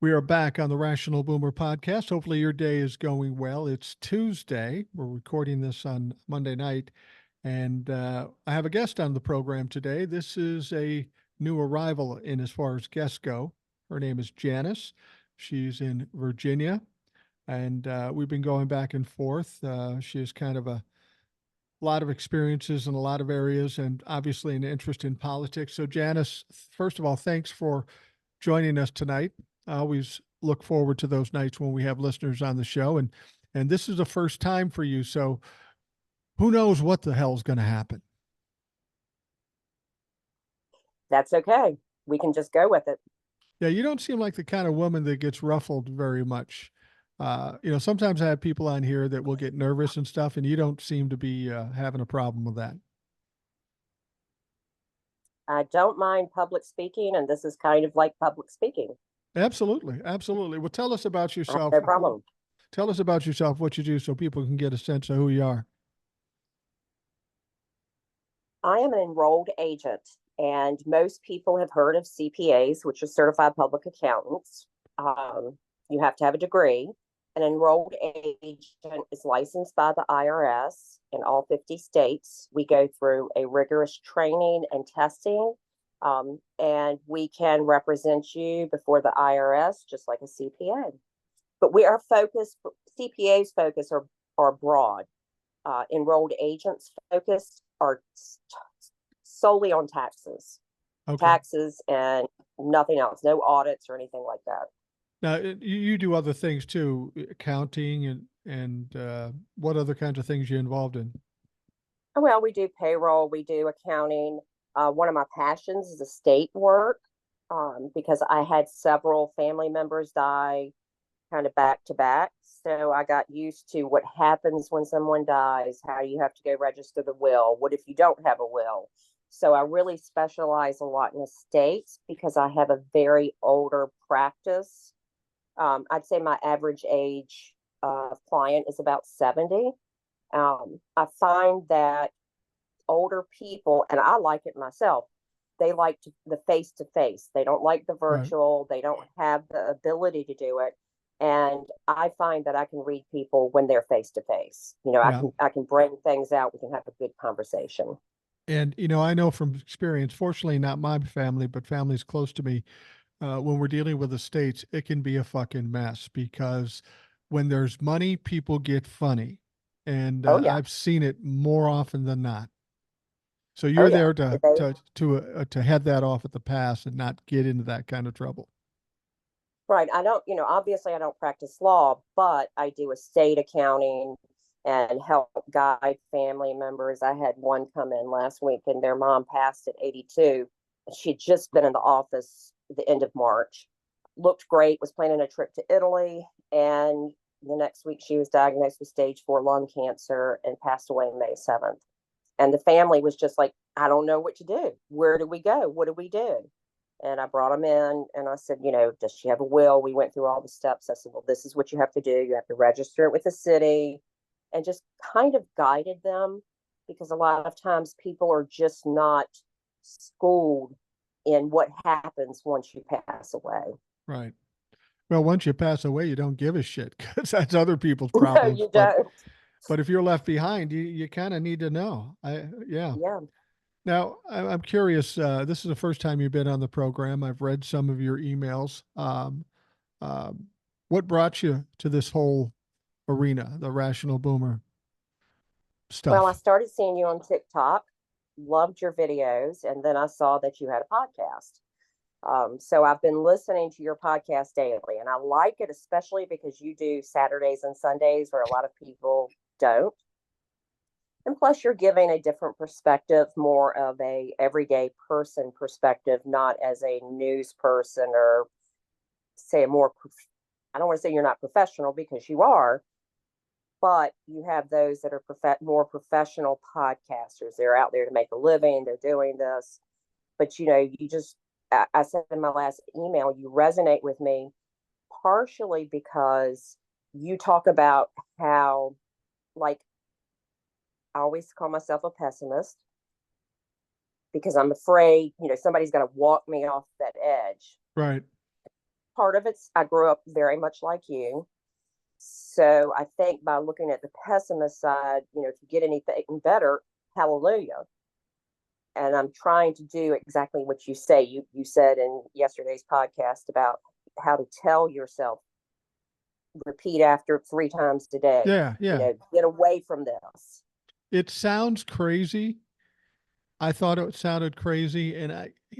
We are back on the Rational Boomer podcast. Hopefully, your day is going well. It's Tuesday. We're recording this on Monday night, and I have a guest on the program today. This is a new arrival in as far as guests go. Her name is Janice. She's in Virginia, and we've been going back and forth. She has kind of a lot of experiences in a lot of areas, and obviously an interest in politics. So, Janice, first of all, thanks for joining us tonight. I always look forward to those nights when we have listeners on the show, and this is the first time for you. So who knows what the hell's going to happen? That's okay. We can just go with it. Yeah, you don't seem like the kind of woman that gets ruffled very much. Sometimes I have people on here that will get nervous and stuff, and you don't seem to be having a problem with that. I don't mind public speaking, and this is kind of like public speaking. Absolutely. Absolutely. Well, tell us about yourself. No problem. Tell us about yourself, what you do, so people can get a sense of who you are. I am an enrolled agent, and most people have heard of CPAs, which are certified public accountants. You have to have a degree. An enrolled agent is licensed by the IRS in all 50 states. We go through a rigorous training and testing, and we can represent you before the IRS just like a CPA. But CPAs focus are broad. Enrolled agents focus are solely on taxes. Okay. Taxes and nothing else, no audits or anything like that. Now, you do other things too, accounting and what other kinds of things you involved in? Well, we do payroll, we do accounting. One of my passions is estate work, because I had several family members die kind of back to back. So I got used to what happens when someone dies, how you have to go register the will. What if you don't have a will? So I really specialize a lot in estates because I have a very older practice. I'd say my average age of client is about 70. I find that older people, and I like it myself, they like the face to face. They don't like the virtual. Right. They don't have the ability to do it. And I find that I can read people when they're face to face. I can bring things out. We can have a good conversation. And, I know from experience, fortunately, not my family, but families close to me, when we're dealing with estates, it can be a fucking mess because when there's money, people get funny. And I've seen it more often than not. So you're there to head that off at the pass and not get into that kind of trouble. Right. I don't, obviously I don't practice law, but I do estate accounting and help guide family members. I had one come in last week and their mom passed at 82. She had just been in the office at the end of March, looked great, was planning a trip to Italy. And the next week she was diagnosed with stage 4 lung cancer and passed away May 7th. And the family was just like, I don't know what to do. Where do we go? What do we do? And I brought them in and I said, does she have a will? We went through all the steps. I said, well, this is what you have to do. You have to register it with the city, and just kind of guided them, because a lot of times people are just not schooled in what happens once you pass away. Right. Well, once you pass away, you don't give a shit because that's other people's problems. No, you don't. But if you're left behind, you kind of need to know. Yeah. Now, I'm curious. This is the first time you've been on the program. I've read some of your emails. What brought you to this whole arena, the Rational Boomer stuff? Well, I started seeing you on TikTok, loved your videos, and then I saw that you had a podcast. So I've been listening to your podcast daily, and I like it, especially because you do Saturdays and Sundays where a lot of people don't. And plus you're giving a different perspective, more of a everyday person perspective, not as a news person or say I don't want to say you're not professional, because you are, but you have those that are more professional podcasters. They're out there to make a living. They're doing this. But, I said in my last email, you resonate with me partially because you talk about how, like, I always call myself a pessimist because I'm afraid, somebody's going to walk me off that edge. Right. part of it's I grew up very much like you. So I think by looking at the pessimist side, if you get anything better, hallelujah. And I'm trying to do exactly what you say. You said in yesterday's podcast about how to tell yourself, repeat after 3 times a day. Yeah, yeah. Get away from this. It sounds crazy. I thought it sounded crazy, and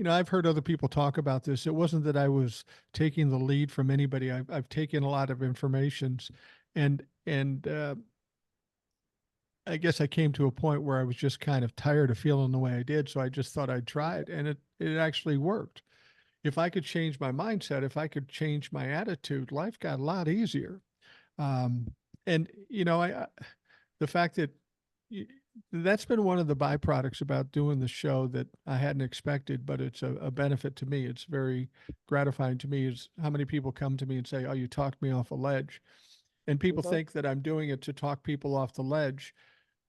I've heard other people talk about this. It wasn't that I was taking the lead from anybody. I've taken a lot of informations, and I guess I came to a point where I was just kind of tired of feeling the way I did, so I just thought I'd try it, and it actually worked. If I could change my mindset, if I could change my attitude, life got a lot easier. Um, and the fact that y- that's been one of the byproducts about doing the show that I hadn't expected, but it's a benefit to me. It's very gratifying to me is how many people come to me and say, "Oh, you talked me off a ledge." And people Mm-hmm. think that I'm doing it to talk people off the ledge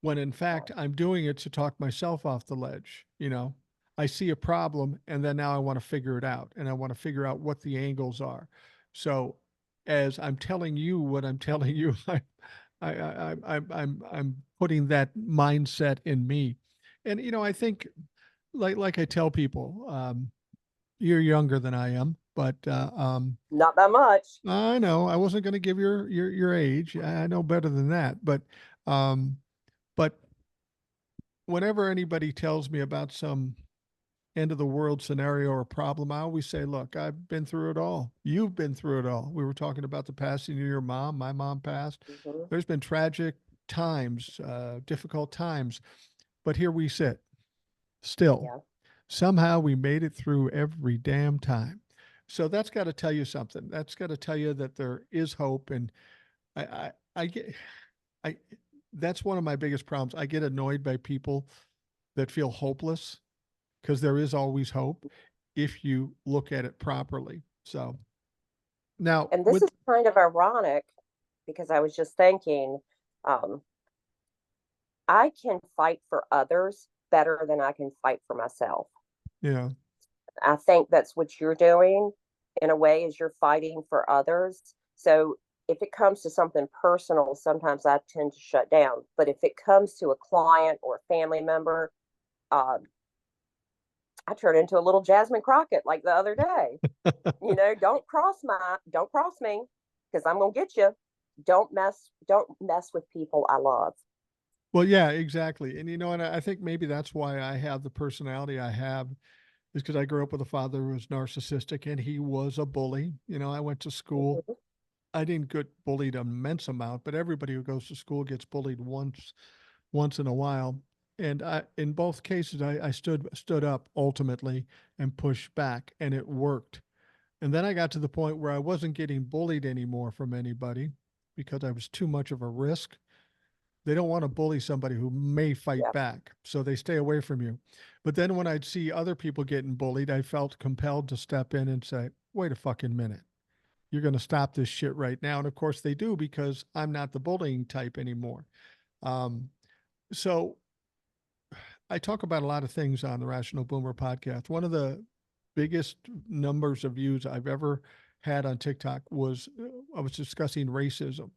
when in fact I'm doing it to talk myself off the ledge. I see a problem and then now I want to figure it out and I want to figure out what the angles are. So as I'm telling you what I'm telling you, I'm putting that mindset in me. And I think like I tell people, you're younger than I am, but Not that much. I know I wasn't going to give your age. I know better than that, um, but whenever anybody tells me about some end of the world scenario or problem, I always say, look, I've been through it all. You've been through it all. We were talking about the passing of your mom. My mom passed. Mm-hmm. There's been tragic times, difficult times, but here we sit still. Yeah. Somehow we made it through every damn time. So that's got to tell you something. That's got to tell you that there is hope. And I get, I, that's one of my biggest problems. I get annoyed by people that feel hopeless because there is always hope if you look at it properly. So now And this with is kind of ironic because I was just thinking, um, I can fight for others better than I can fight for myself. yeah, I think that's what you're doing in a way is you're fighting for others. So if it comes to something personal, sometimes I tend to shut down. But if it comes to a client or a family member, uh, I turn into a little Jasmine Crockett like the other day. Don't cross me because I'm gonna get you. Don't mess with people I love. well, yeah, exactly. And and I think maybe that's why I have the personality I have is because I grew up with a father who was narcissistic and he was a bully. I went to school. Mhm. I didn't get bullied an immense amount, but everybody who goes to school gets bullied once in a while. And in both cases, I stood up ultimately and pushed back, and it worked. And then I got to the point where I wasn't getting bullied anymore from anybody because I was too much of a risk. They don't want to bully somebody who may fight Yeah. back, so they stay away from you. But then when I'd see other people getting bullied, I felt compelled to step in and say, wait a fucking minute. You're going to stop this shit right now. And of course they do because I'm not the bullying type anymore. Um, so I talk about a lot of things on the Rational Boomer podcast. One of the biggest numbers of views I've ever had on TikTok was I was discussing racism.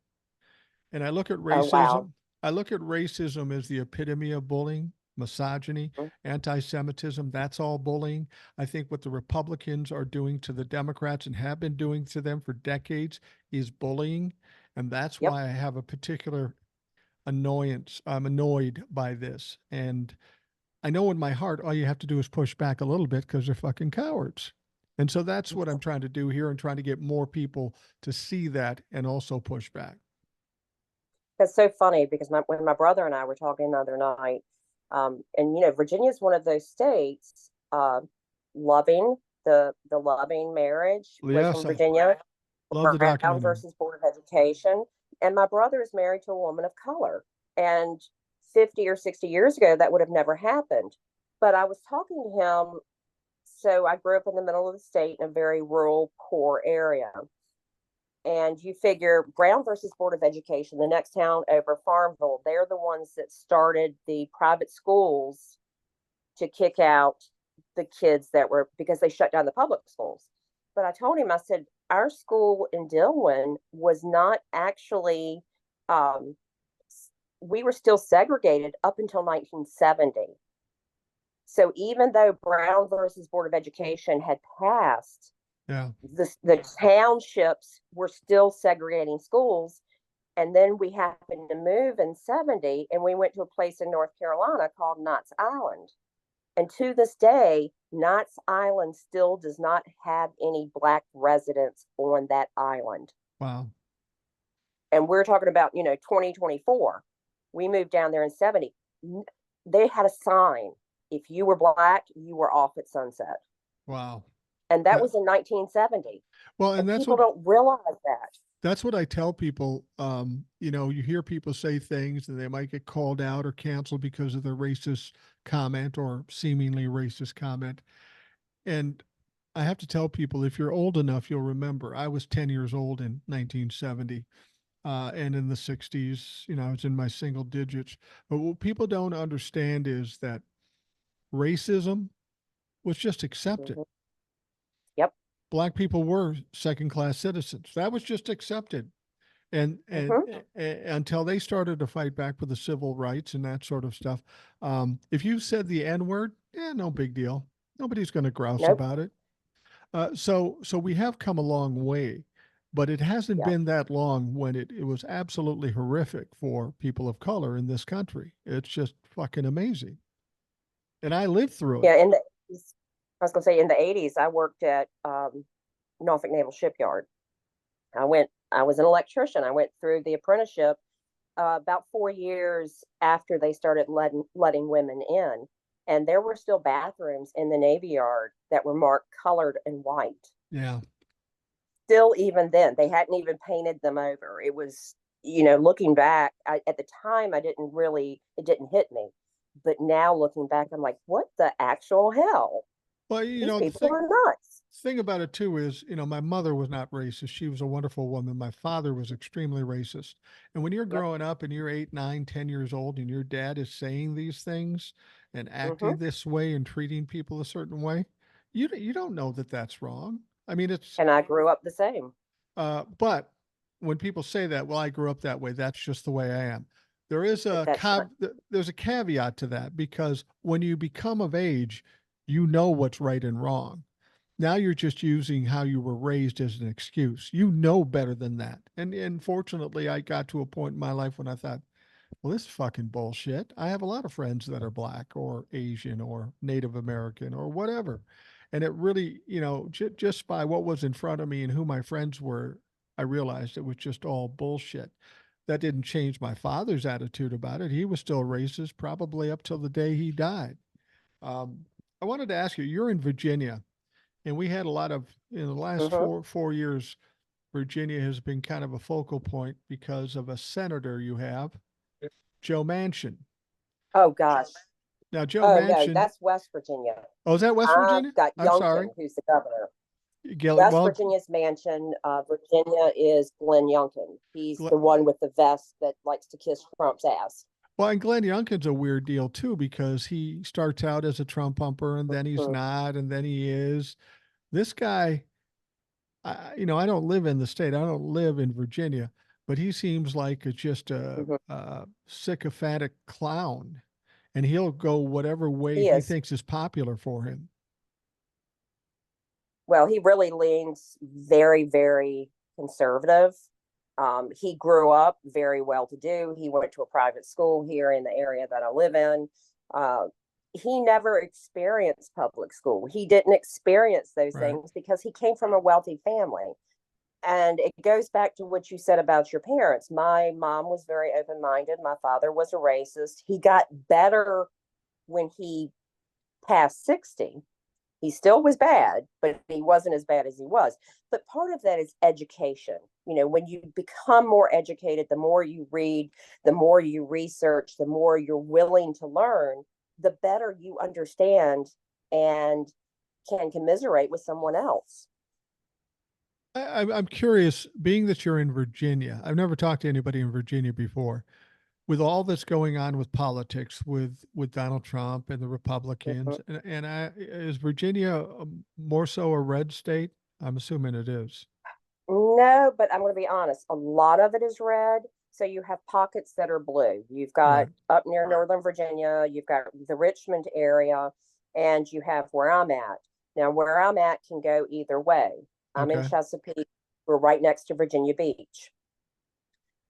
And Oh wow. I look at racism as the epitome of bullying, misogyny, Mhm. anti-Semitism. That's all bullying. I think what the Republicans are doing to the Democrats and have been doing to them for decades is bullying. And that's Yep. why I have a particular annoyance. I'm annoyed by this. And I know in my heart, all you have to do is push back a little bit because they're fucking cowards. And so that's what I'm trying to do here and trying to get more people to see that and also push back. That's so funny because when my brother and I were talking the other night, and Virginia is one of those states, loving the loving marriage was Yes, from I Virginia, love the Brown documentary. versus Board of Education, and my brother is married to a woman of color, and 50 or 60 years ago that would have never happened. But I was talking to him. So I grew up in the middle of the state in a very rural, poor area. And you figure Brown versus Board of Education, the next town over, Farmville, they're the ones that started the private schools to kick out the kids that were because they shut down the public schools. But I told him, I said, our school in Dillon was not actually, um, we were still segregated up until 1970. So even though Brown versus Board of Education had passed, Yeah. the townships were still segregating schools. And then we happened to move in 70 and we went to a place in North Carolina called Knott's Island. And to this day, Knott's Island still does not have any Black residents on that island. Wow. And we're talking about, 2024. We moved down there in 70. They had a sign. If you were Black, you were off at sunset. Wow. And that Yeah. was in 1970. Well, And and people don't realize that. that's what I tell people. You hear people say things and they might get called out or canceled because of their racist comment or seemingly racist comment. And I have to tell people, if you're old enough, you'll remember I was 10 years old in 1970. And in the 60s, I was in my single digits. But what people don't understand is that racism was just accepted. Mm-hmm. Yep. Black people were second class citizens. That was just accepted. And Mm-hmm. until they started to fight back with the civil rights and that sort of stuff, if you said the N word, no big deal. Nobody's going to grouse Nope. about it. So we have come a long way, but it hasn't Yep. been that long when it was absolutely horrific for people of color in this country. It's just fucking amazing. And I lived through it. Yeah. I was going to say in the 80s, I worked at Norfolk Naval Shipyard. I was an electrician. I went through the apprenticeship about 4 years after they started letting women in. And there were still bathrooms in the Navy Yard that were marked colored and white. Yeah. Still, even then, they hadn't even painted them over. It was, looking back, at the time, it didn't hit me. But now looking back, I'm like, what the actual hell? Well, These the people are nuts. thing about it too is, my mother was not racist. She was a wonderful woman. My father was extremely racist. And when you're Yep. growing up and you're 8, 9, 10 years old and your dad is saying these things and Mm-hmm. acting this way and treating people a certain way, you don't know that that's wrong. I mean, it's, And I grew up the same. but when people say that, well, I grew up that way, that's just the way I am. There is But that's not. there's a caveat to that, because when you become of age, you know what's right and wrong. Now you're just using how you were raised as an excuse. You know better than that. And fortunately, I got to a point in my life when I thought, well, this is fucking bullshit. I have a lot of friends that are Black or Asian or Native American or whatever. And it really, just by what was in front of me and who my friends were, I realized it was just all bullshit. That didn't change my father's attitude about it. He was still racist probably up till the day he died. Um, I wanted to ask you, you're in Virginia, and we had a lot of, in the last Mm-hmm. four years, Virginia has been kind of a focal point because of a senator you have, Joe Manchin. Oh gosh. Now, Joe Oh no, Manchin, that's West Virginia. oh, is that West I've Virginia? got I'm sorry. Youngkin, who's the governor. Gil, West well, Virginia's Manchin. Virginia is Glenn Youngkin. He's Gl- the one with the vest that likes to kiss Trump's ass. well, and Glenn Youngkin's a weird deal too, because he starts out as a Trump pumper and then he's Mm-hmm. not, and then he is. This guy, I don't live in the state. I don't live in Virginia, but he seems like just Mm-hmm. a sycophantic clown, and he'll go whatever way He he is. thinks is popular for him. Well, he really leans very, very conservative. He grew up very well to do. He went to a private school here in the area that I live in. Uh, he never experienced public school. He didn't experience those Right. things because he came from a wealthy family. And it goes back to what you said about your parents. My mom was very open minded. My father was a racist. He got better when he passed 60. He still was bad, but he wasn't as bad as he was. But part of that is education. When you become more educated, the more you read, the more you research, the more you're willing to learn, the better you understand and can commiserate with someone else. I'm curious, being that you're in Virginia, I've never talked to anybody in Virginia before. With all that's going on with politics, with Donald Trump and the Mm-hmm. Republicans, is Virginia more so a red state? I'm assuming it is. No, but I'm going to be honest. A lot of it is red. So you have pockets that are blue. You've got Right. up near Northern Virginia, you've got the Richmond area, and you have where I'm at. Now, where I'm at can go either way. I'm in Okay. Chesapeake. We're right next to Virginia Beach.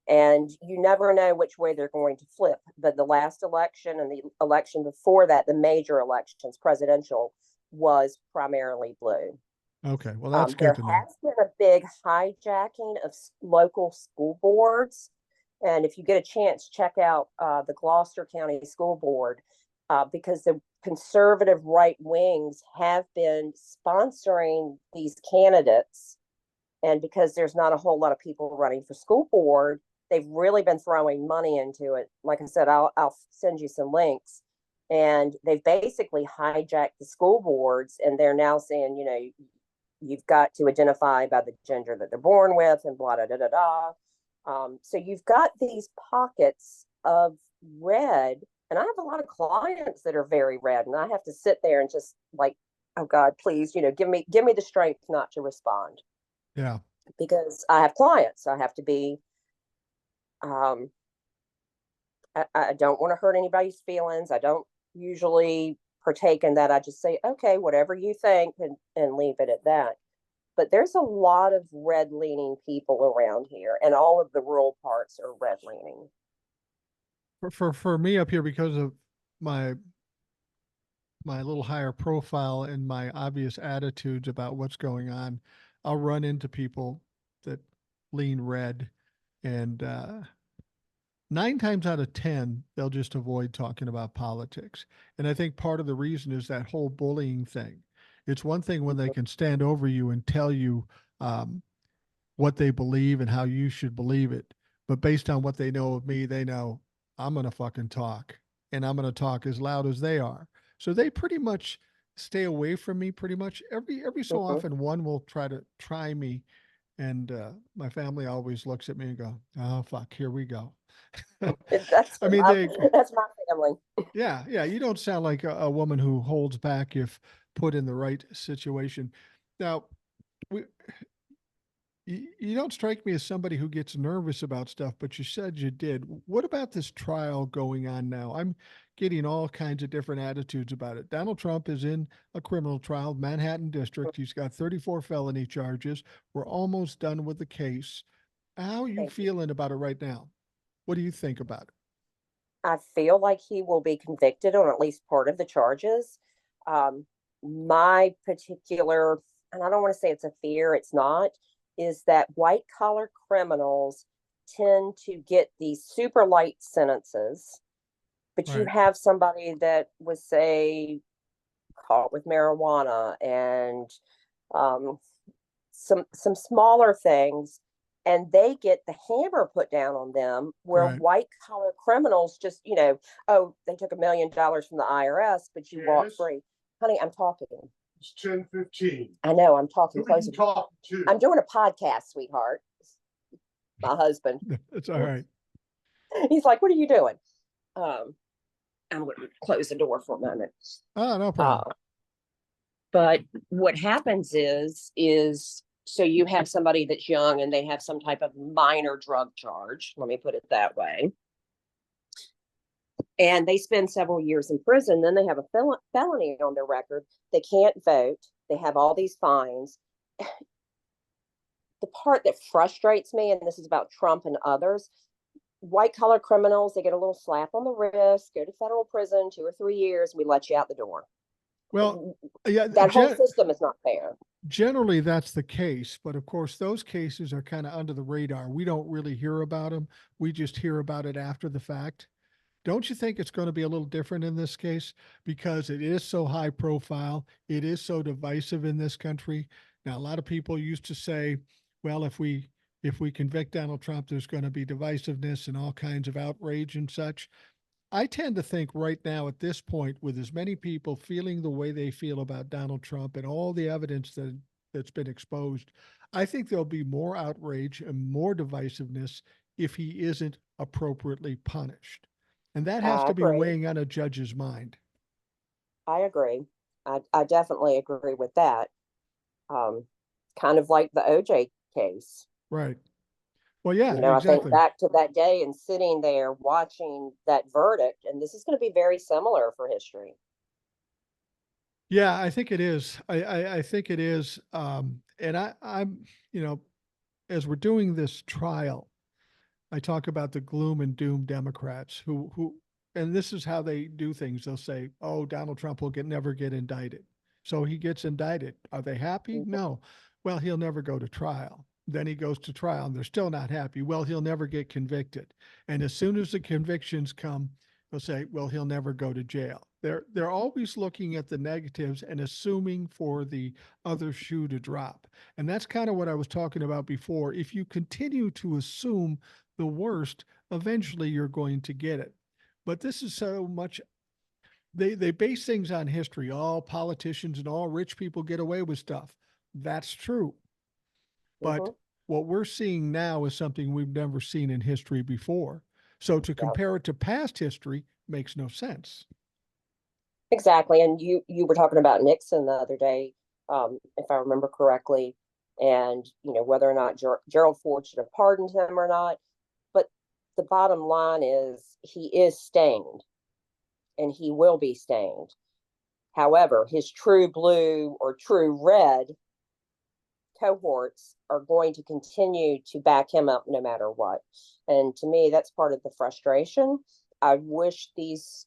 And you never know which way they're going to flip. But the last election and the election before that, the major elections, presidential, was primarily blue. Okay. Well, that's good There to know. has been a big hijacking of local school boards. And if you get a chance, check out the Gloucester County School Board because the conservative right wings have been sponsoring these candidates. And because there's not a whole lot of people running for school board, they've really been throwing money into it. Like I said, I'll send you some links. And they've basically hijacked the school boards, and they're now saying, you know, you've got to identify by the gender that they're born with, and blah, da, da, da, da. So you've got these pockets of red, and I have a lot of clients that are very red, and I have to sit there and just like, oh God, please, you know, give me the strength not to respond Yeah. because I have clients. I have to be, um, I don't want to hurt anybody's feelings. I don't usually partake in that. I just say, okay, whatever you think, and leave it at that. But there's a lot of red leaning people around here, and all of the rural parts are red leaning. For me up here, because of my my little higher profile and my obvious attitudes about what's going on, I'll run into people that lean red, and 9 times out of 10, they'll just avoid talking about politics. And I think part of the reason is that whole bullying thing. It's one thing when they can stand over you and tell you um, what they believe and how you should believe it. But based on what they know of me, they know I'm going to fucking talk, and I'm going to talk as loud as they are. So they pretty much stay away from me pretty much every so Mm-hmm. often. One will try to try me, and my family always looks at me and go, "Oh fuck, here we go." That's I mean, my they, that's my family. yeah, yeah. You don't sound like a woman who holds back if put in the right situation. Now, we, you don't strike me as somebody who gets nervous about stuff, but you said you did. What about this trial going on now? I'm getting all kinds of different attitudes about it. Donald Trump is in a criminal trial, Manhattan District. He's got 34 felony charges. We're almost done with the case. How are you Thank you. feeling about it right now? What do you think about it? I feel like he will be convicted on at least part of the charges. Um, my particular, and I don't want to say it's a fear, it's not, is that white collar criminals tend to get these super light sentences, but you Right, have somebody that was, say, caught with marijuana and um, some smaller things, and they get the hammer put down on them, where right. white collar criminals just, you know, oh, they took $1 million from the IRS, but you walk free. Honey, I'm talking. It's 10:15. I know I'm talking Who are you closer. talking to? I'm doing a podcast, sweetheart. My husband. It's all right. He's like, what are you doing? Um, I'm going to close the door for a moment. Oh, no Uh, problem. but what happens is so you have somebody that's young and they have some type of minor drug charge. Let me put it that way. And they spend several years in prison. Then they have a felony on their record. They can't vote. They have all these fines. The part that frustrates me, and this is about Trump and others, white collar criminals, they get a little slap on the wrist, go to federal prison 2 or 3 years, we let you out the door. Well, yeah, That whole system is not fair. generally that's the case, but of course those cases are kind of under the radar. We don't really hear about them. We just hear about it after the fact. Don't you think it's going to be a little different in this case because it is so high profile, it is so divisive in this country? Now, a lot of people used to say, well, if we convict Donald Trump, there's going to be divisiveness and all kinds of outrage and such. I tend to think right now at this point, with as many people feeling the way they feel about Donald Trump and all the evidence that's been exposed, I think there'll be more outrage and more divisiveness if he isn't appropriately punished. And that has I to be agree. weighing on a judge's mind. I agree. I definitely agree with that. Um, kind of like the OJ case. Right. Well, yeah, I think exactly. back to that day and sitting there watching that verdict, and this is going to be very similar for history. Yeah, I think it is. I think it is. And I'm, you know, as we're doing this trial, I talk about the gloom and doom Democrats and this is how they do things. They'll say, "Oh, Donald Trump will never get indicted." So he gets indicted. Are they happy? Mhm. No. Well, he'll never go to trial. Then he goes to trial and they're still not happy. Well, he'll never get convicted. And as soon as the convictions come, they'll say, "Well, he'll never go to jail." They're always looking at the negatives and assuming for the other shoe to drop. And that's kind of what I was talking about before. If you continue to assume the worst, eventually you're going to get it. But this is so much, they base things on history. All politicians and all rich people get away with stuff. That's true. But Mhm. what we're seeing now is something we've never seen in history before. So to Yeah. compare it to past history makes no sense. Exactly. And you were talking about Nixon the other day, if I remember correctly, and whether or not Gerald Ford should have pardoned him or not. But the bottom line is he is stained, and he will be stained. However, his true blue or true red cohorts are going to continue to back him up no matter what. And to me, that's part of the frustration. I wish these,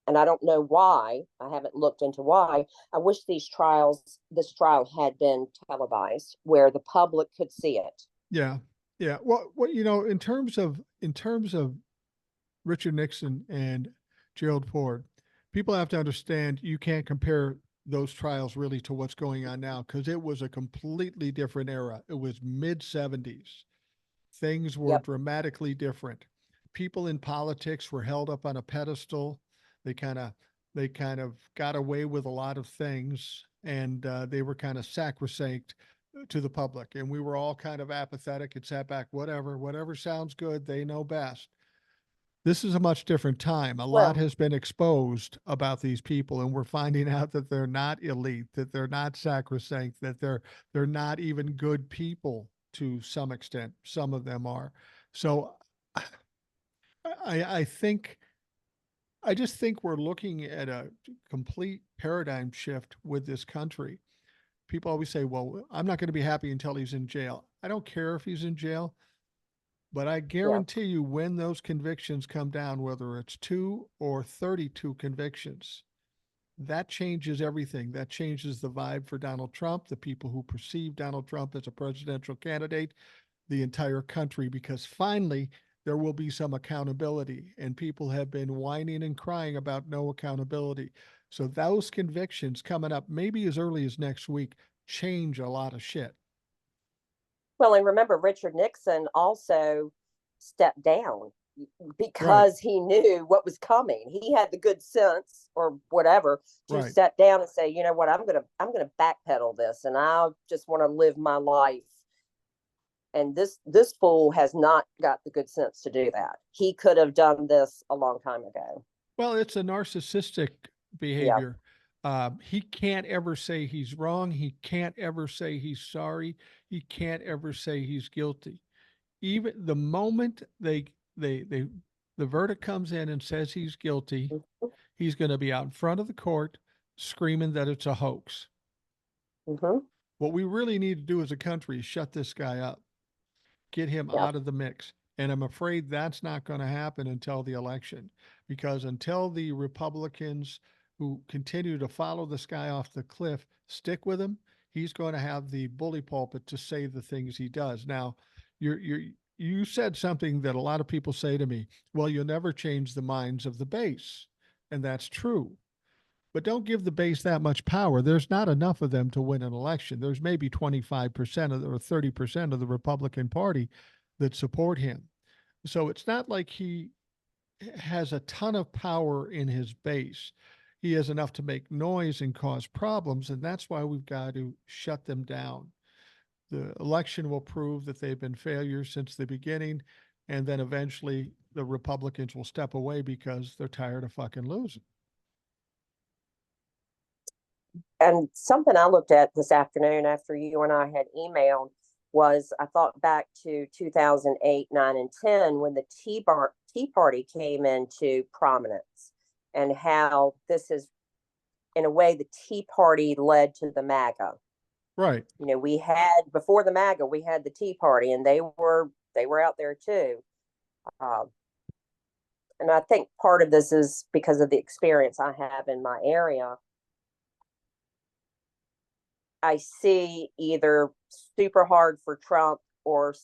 and I don't know why, I haven't looked into why. I wish this trial had been televised where the public could see it. Yeah. Yeah. Well, in terms of Richard Nixon and Gerald Ford, people have to understand you can't compare those trials really to what's going on now because it was a completely different era. It was mid 70s. Things were Yep. dramatically different. People in politics were held up on a pedestal. They kind of they kind of got away with a lot of things, and they were kind of sacrosanct to the public. And we were all kind of apathetic and sat back, whatever sounds good, they know best. This is a much different time. A lot Well, has been exposed about these people, and we're finding out that they're not elite, that they're not sacrosanct, that they're not even good people to some extent. Some of them are. So I think I just think we're looking at a complete paradigm shift with this country. People always say, "Well, I'm not going to be happy until he's in jail." I don't care if he's in jail. But I yeah. guarantee you, when those convictions come down, whether it's 2 or 32 convictions, that changes everything. That changes the vibe for Donald Trump, the people who perceive Donald Trump as a presidential candidate, the entire country, because finally there will be some accountability. And people have been whining and crying about no accountability. So those convictions coming up, maybe as early as next week, change a lot of shit. Well, and remember, Richard Nixon also stepped down Right, because he knew what was coming. He had the good sense or whatever to right. step down and say, you know what, I'm gonna backpedal this, and I just want to live my life. And this fool has not got the good sense to do that. He could have done this a long time ago. Well, it's a narcissistic Yeah. behavior. He can't ever say he's wrong. He can't ever say he's sorry. He can't ever say he's guilty. Even the moment they the verdict comes in and says he's guilty, he's going to be out in front of the court screaming that it's a hoax. Mm-hmm. What we really need to do as a country is shut this guy up, get him Yeah. out of the mix. And I'm afraid that's not going to happen until the election, because until the Republicans who continue to follow this guy off the cliff stick with him, he's going to have the bully pulpit to say the things he does. Now, you said something that a lot of people say to me, well, you'll never change the minds of the base. And that's true. But don't give the base that much power. There's not enough of them to win an election. There's maybe 25% of or 30% of the Republican Party that support him. So it's not like he has a ton of power in his base. He has enough to make noise and cause problems, and that's why we've got to shut them down. The election will prove that they've been failures since the beginning, and then eventually the Republicans will step away because they're tired of fucking losing. And something I looked at this afternoon after you and I had emailed was I thought back to 2008, 9, and 10 when the Tea Party came into prominence, and how this is, in a way, the Tea Party led to the MAGA. Right. You know, we had, before the MAGA, we had the Tea Party, and they were out there too. Um, and I think part of this is because of the experience I have in my area. I see either super hard for Trump or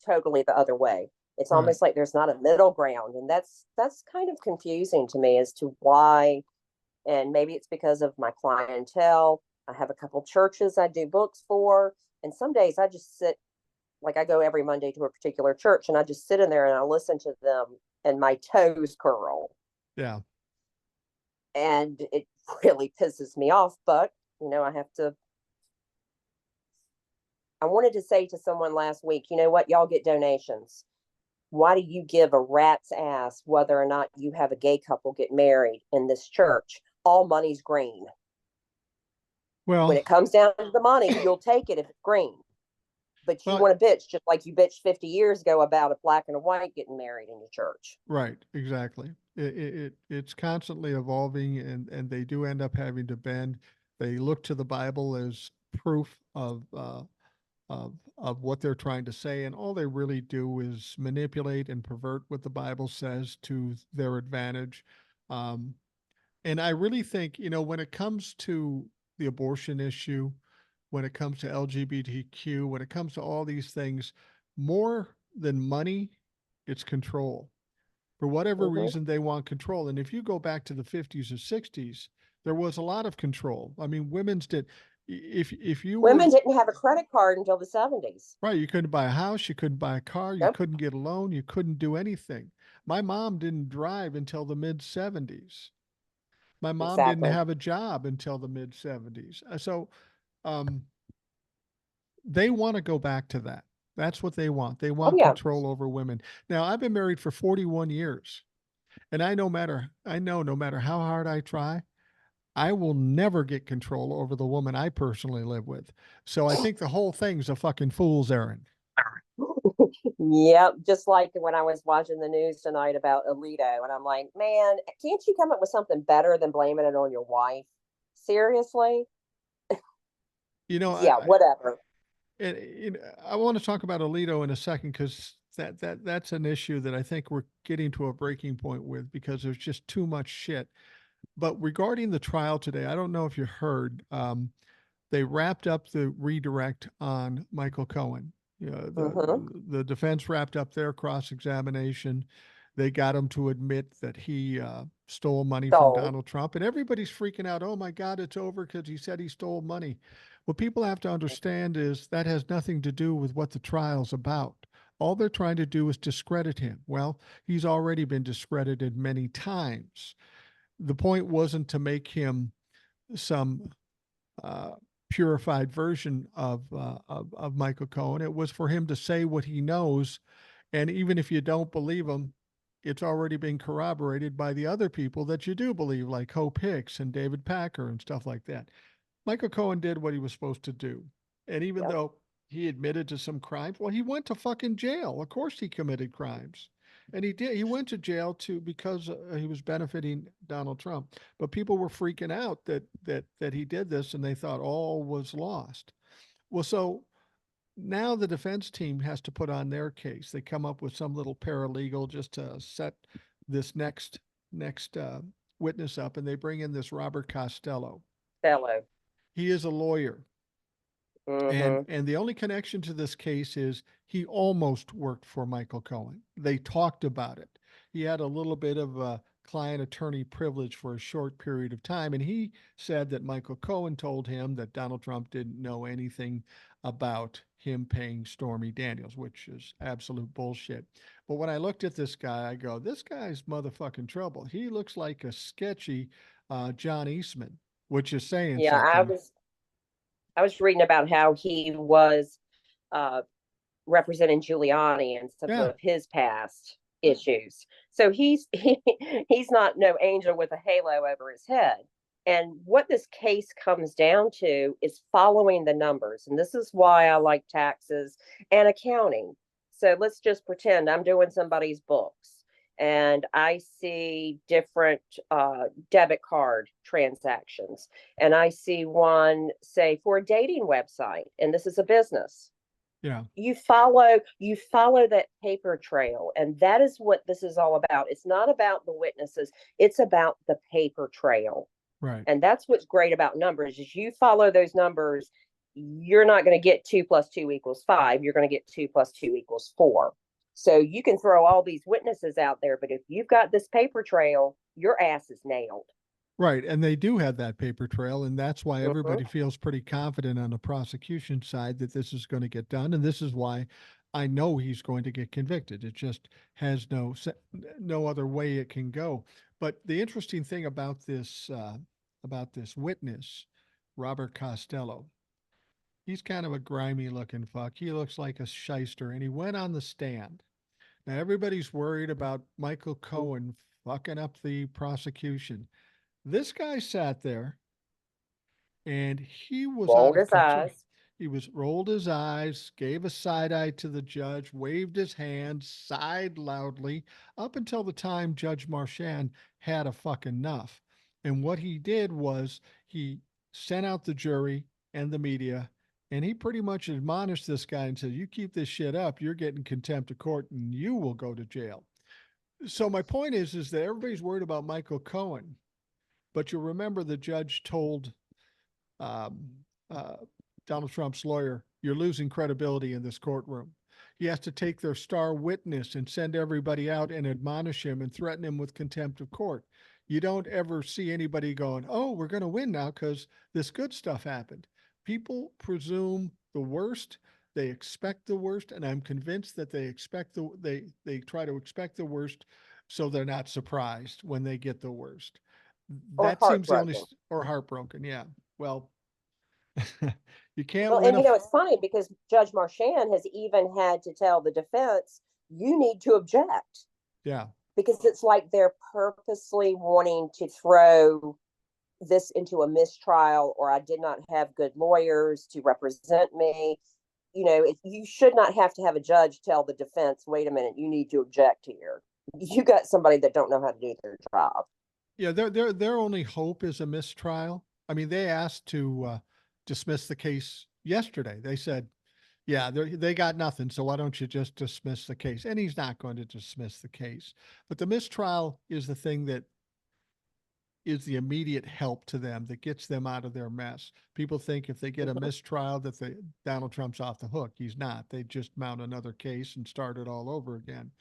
totally the other way. It's Right. almost like there's not a middle ground, and that's kind of confusing to me as to why. And maybe it's because of my clientele. I have a couple churches I do books for, and some days I just sit, like I go every Monday to a particular church, and I just sit in there and I listen to them, and my toes curl, Yeah. and it really pisses me off. But I have to. I wanted to say to someone last week, you know what, y'all get donations. Why do you give a rat's ass whether or not you have a gay couple get married in this church? All money's green. When Well, it comes down to the money, you'll take it if it's green. But you well, want to bitch just like you bitched 50 years ago about a black and a white getting married in your church. right. Exactly. It's constantly evolving, and they do end up having to bend. They look to the Bible as proof of what they're trying to say, and all they really do is manipulate and pervert what the Bible says to their advantage. Um, and I really think, when it comes to the abortion issue, when it comes to LGBTQ, when it comes to all these things, more than money, it's control. For whatever Mm-hmm. reason, they want control. And if you go back to the 50s or 60s, there was a lot of control. I mean, women's did. If you were Women didn't have a credit card until the 70s. right, you couldn't buy a house, you couldn't buy a car, you Nope. couldn't get a loan, you couldn't do anything. My mom didn't drive until the mid 70s. My mom didn't Exactly. have a job until the mid 70s. So um, they want to go back to that. That's what they want. They Oh want yeah. control over women. Now, I've been married for 41 years, and I know no matter how hard I try, I will never get control over the woman I personally live with. So I think the whole thing's a fucking fool's errand. Yep. Just like when I was watching the news tonight about Alito, and I'm like, man, can't you come up with something better than blaming it on your wife? Seriously? You know, Yeah, whatever. I want to talk about Alito in a second because that's an issue that I think we're getting to a breaking point with because there's just too much shit. But regarding the trial today, I don't know if you heard, they wrapped up the redirect on Michael Cohen. You know, Mm-hmm. the defense wrapped up their cross examination. They got him to admit that he stole money from So, Donald Trump, and everybody's freaking out. Oh my God, it's over because he said he stole money. What people have to understand is that has nothing to do with what the trial's about. All they're trying to do is discredit him. Well, he's already been discredited many times. The point wasn't to make him some uh, purified version of Michael Cohen. It was for him to say what he knows, and even if you don't believe him, it's already been corroborated by the other people that you do believe, like Hope Hicks and David Packer and stuff like that. Michael Cohen did what he was supposed to do, and even yep. though he admitted to some crimes, well, he went to fucking jail. Of course, he committed crimes. And he did. He went to jail too because he was benefiting Donald Trump. But people were freaking out that he did this, and they thought all was lost. Well, so now the defense team has to put on their case. They come up with some little paralegal just to set this next witness up, and they bring in this Robert Costello. Fellow. He is a lawyer, and Mm-hmm. and the only connection to this case is he almost worked for Michael Cohen. They talked about it. He had a little bit of a client attorney privilege for a short period of time, and he said that Michael Cohen told him that Donald Trump didn't know anything about him paying Stormy Daniels, which is absolute bullshit. But when I looked at this guy, I go, this guy's motherfucking trouble. He looks like a sketchy John Eastman, which is saying Yeah, something. I was reading about how he was uh representing Giuliani and some Yeah. of his past issues. So he's not no angel with a halo over his head. And what this case comes down to is following the numbers. And this is why I like taxes and accounting. So let's just pretend I'm doing somebody's books and I see different debit card transactions. And I see one, say, for a dating website, and this is a business. Yeah. You follow that paper trail, and that is what this is all about. It's not about the witnesses, it's about the paper trail. Right. And that's what's great about numbers is you follow those numbers, you're not going to get 2 + 2 = 5. You're going to get 2 + 2 = 4. So you can throw all these witnesses out there, but if you've got this paper trail, your ass is nailed. Right. And they do have that paper trail. And that's why Mm-hmm. everybody feels pretty confident on the prosecution side that this is going to get done. And this is why I know he's going to get convicted. It just has no other way it can go. But the interesting thing about this witness, Robert Costello, he's kind of a grimy looking fuck. He looks like a shyster, and he went on the stand. Now everybody's worried about Michael Cohen fucking up the prosecution. This guy sat there and he was out Rolled of his control. eyes. He was rolled his eyes, gave a side eye to the judge, waved his hand, sighed loudly, up until the time Judge Marchand had a fucking enough. And what he did was he sent out the jury and the media, and he pretty much admonished this guy and said, "You keep this shit up, you're getting contempt of court, and you will go to jail." So my point is that everybody's worried about Michael Cohen, but you'll remember the judge told um, uh, Donald Trump's lawyer, "You're losing credibility in this courtroom." He has to take their star witness and send everybody out and admonish him and threaten him with contempt of court. You don't ever see anybody going, "Oh, we're going to win now because this good stuff happened." People presume the worst. They expect the worst, and I'm convinced that they try to expect the worst, so they're not surprised when they get the worst. Or That seems the only, heartbroken. or heartbroken. Yeah. Well, you can't Well, win and a. it's funny because Judge Marchand has even had to tell the defense, you need to object, Yeah. because it's like they're purposely wanting to throw this into a mistrial, or I did not have good lawyers to represent me. You should not have to have a judge tell the defense, wait a minute, you need to object here. You got somebody that don't know how to do their job. Yeah. Their only hope is a mistrial. I mean, they asked to dismiss the case yesterday. They said, "Yeah, they got nothing. So why don't you just dismiss the case?" And he's not going to dismiss the case. But the mistrial is the thing that is the immediate help to them that gets them out of their mess. People think if they get a Mm-hmm. mistrial that Donald Trump's off the hook. He's not. They just mount another case and start it all over again.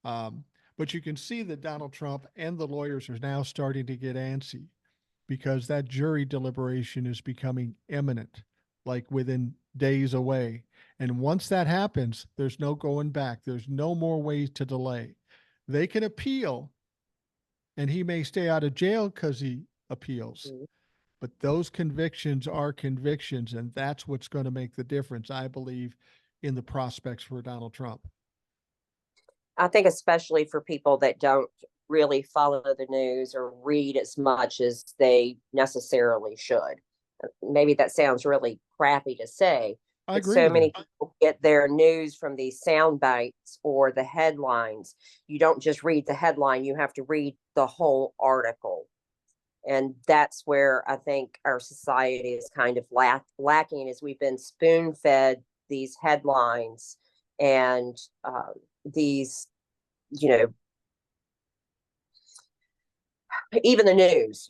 Um, but you can see that Donald Trump and the lawyers are now starting to get antsy because that jury deliberation is becoming imminent, like within days away. And once that happens, there's no going back. There's no more way to delay. They can appeal, and he may stay out of jail because he appeals. But those convictions are convictions, and that's what's going to make the difference, I believe, in the prospects for Donald Trump. I think especially for people that don't really follow the news or read as much as they necessarily should. Maybe that sounds really crappy to say, I but agree so with you. many people get their news from these sound bites or the headlines. You don't just read the headline, you have to read the whole article. And that's where I think our society is kind of lacking, is we've been spoon fed these headlines and these, you know, even the news,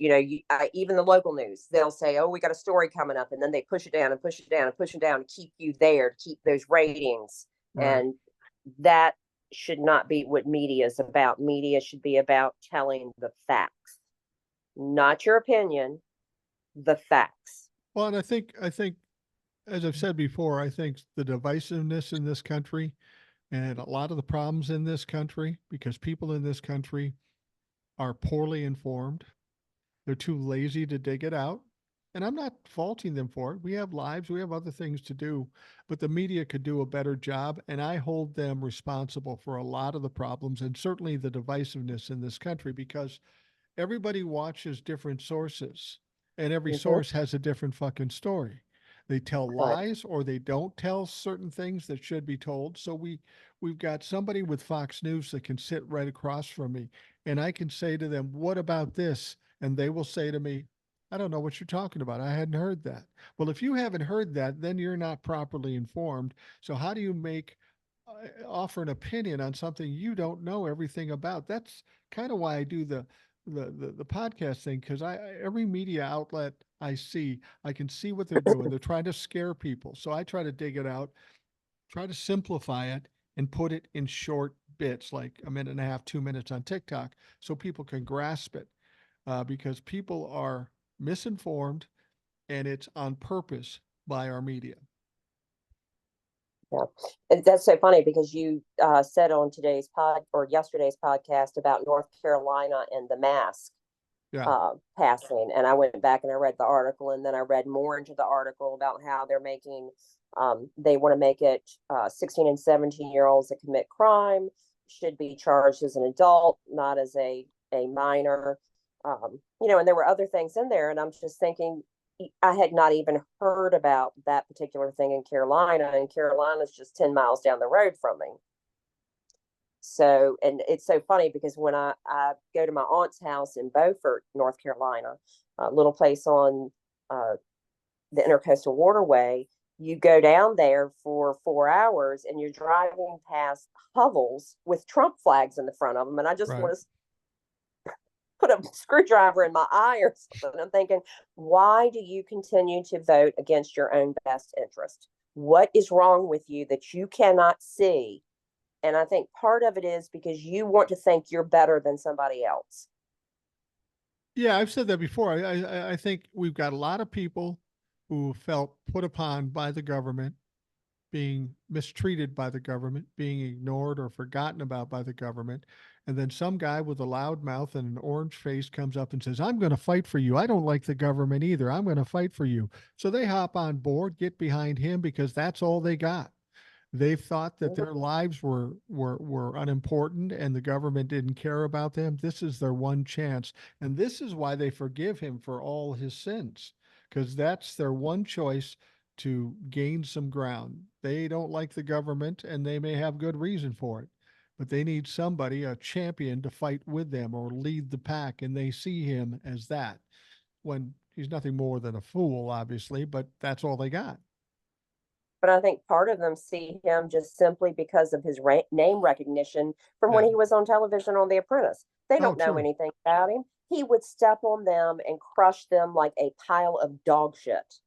even the local news, they'll say, oh, we got a story coming up. And then they push it down and push it down and push it down to keep you there, to keep those ratings. Right. And that should not be what media is about. Media should be about telling the facts, not your opinion, the facts. Well, and I think, as I've said before, I think the divisiveness in this country and a lot of the problems in this country, because people in this country are poorly informed. They're too lazy to dig it out. And I'm not faulting them for it. We have lives, we have other things to do, but the media could do a better job. And I hold them responsible for a lot of the problems and certainly the divisiveness in this country because everybody watches different sources. and every Mm-hmm. source has a different fucking story. They tell Right. lies or they don't tell certain things that should be told. So we've got somebody with Fox News that can sit right across from me and I can say to them, "What about this?" And they will say to me, "I don't know what you're talking about. I hadn't heard that." Well, if you haven't heard that, then you're not properly informed. So how do you make offer an opinion on something you don't know everything about? That's kind of why I do the podcast thing, because every media outlet I see, I can see what they're doing. They're trying to scare people. So I try to dig it out, try to simplify it, and put it in short bits, like a minute and a half, 2 minutes on TikTok, so people can grasp it. Because people are misinformed, and it's on purpose by our media. Yeah. And that's so funny because you said on today's pod or yesterday's podcast about North Carolina and the mask Yeah, passing. And I went back and I read the article, and then I read more into the article about how they're making, they want to make it 16 and 17-year-olds that commit crime should be charged as an adult, not as a minor. And there were other things in there. And I'm just thinking, I had not even heard about that particular thing in Carolina, and Carolina's just 10 miles down the road from me. So, and it's so funny because when I go to my aunt's house in Beaufort, North Carolina, a little place on the Intercoastal Waterway, you go down there for 4 hours and you're driving past hovels with Trump flags in the front of them. And I just right. want to put a screwdriver in my eye or something. I'm thinking, why do you continue to vote against your own best interest? What is wrong with you that you cannot see? And I think part of it is because you want to think you're better than somebody else. Yeah, I've said that before. I think we've got a lot of people who felt put upon by the government, being mistreated by the government, being ignored or forgotten about by the government. And then some guy with a loud mouth and an orange face comes up and says, "I'm going to fight for you. I don't like the government either. I'm going to fight for you." So they hop on board, get behind him because that's all they got. They've thought that their lives were unimportant and the government didn't care about them. This is their one chance. And this is why they forgive him for all his sins, because that's their one choice to gain some ground. They don't like the government and they may have good reason for it, but they need somebody, a champion, to fight with them or lead the pack. And they see him as that, when he's nothing more than a fool, obviously, but that's all they got. But I think part of them see him just simply because of his name recognition from when Yeah. he was on television on The Apprentice. They Oh, don't know true. anything about him. He would step on them and crush them like a pile of dog shit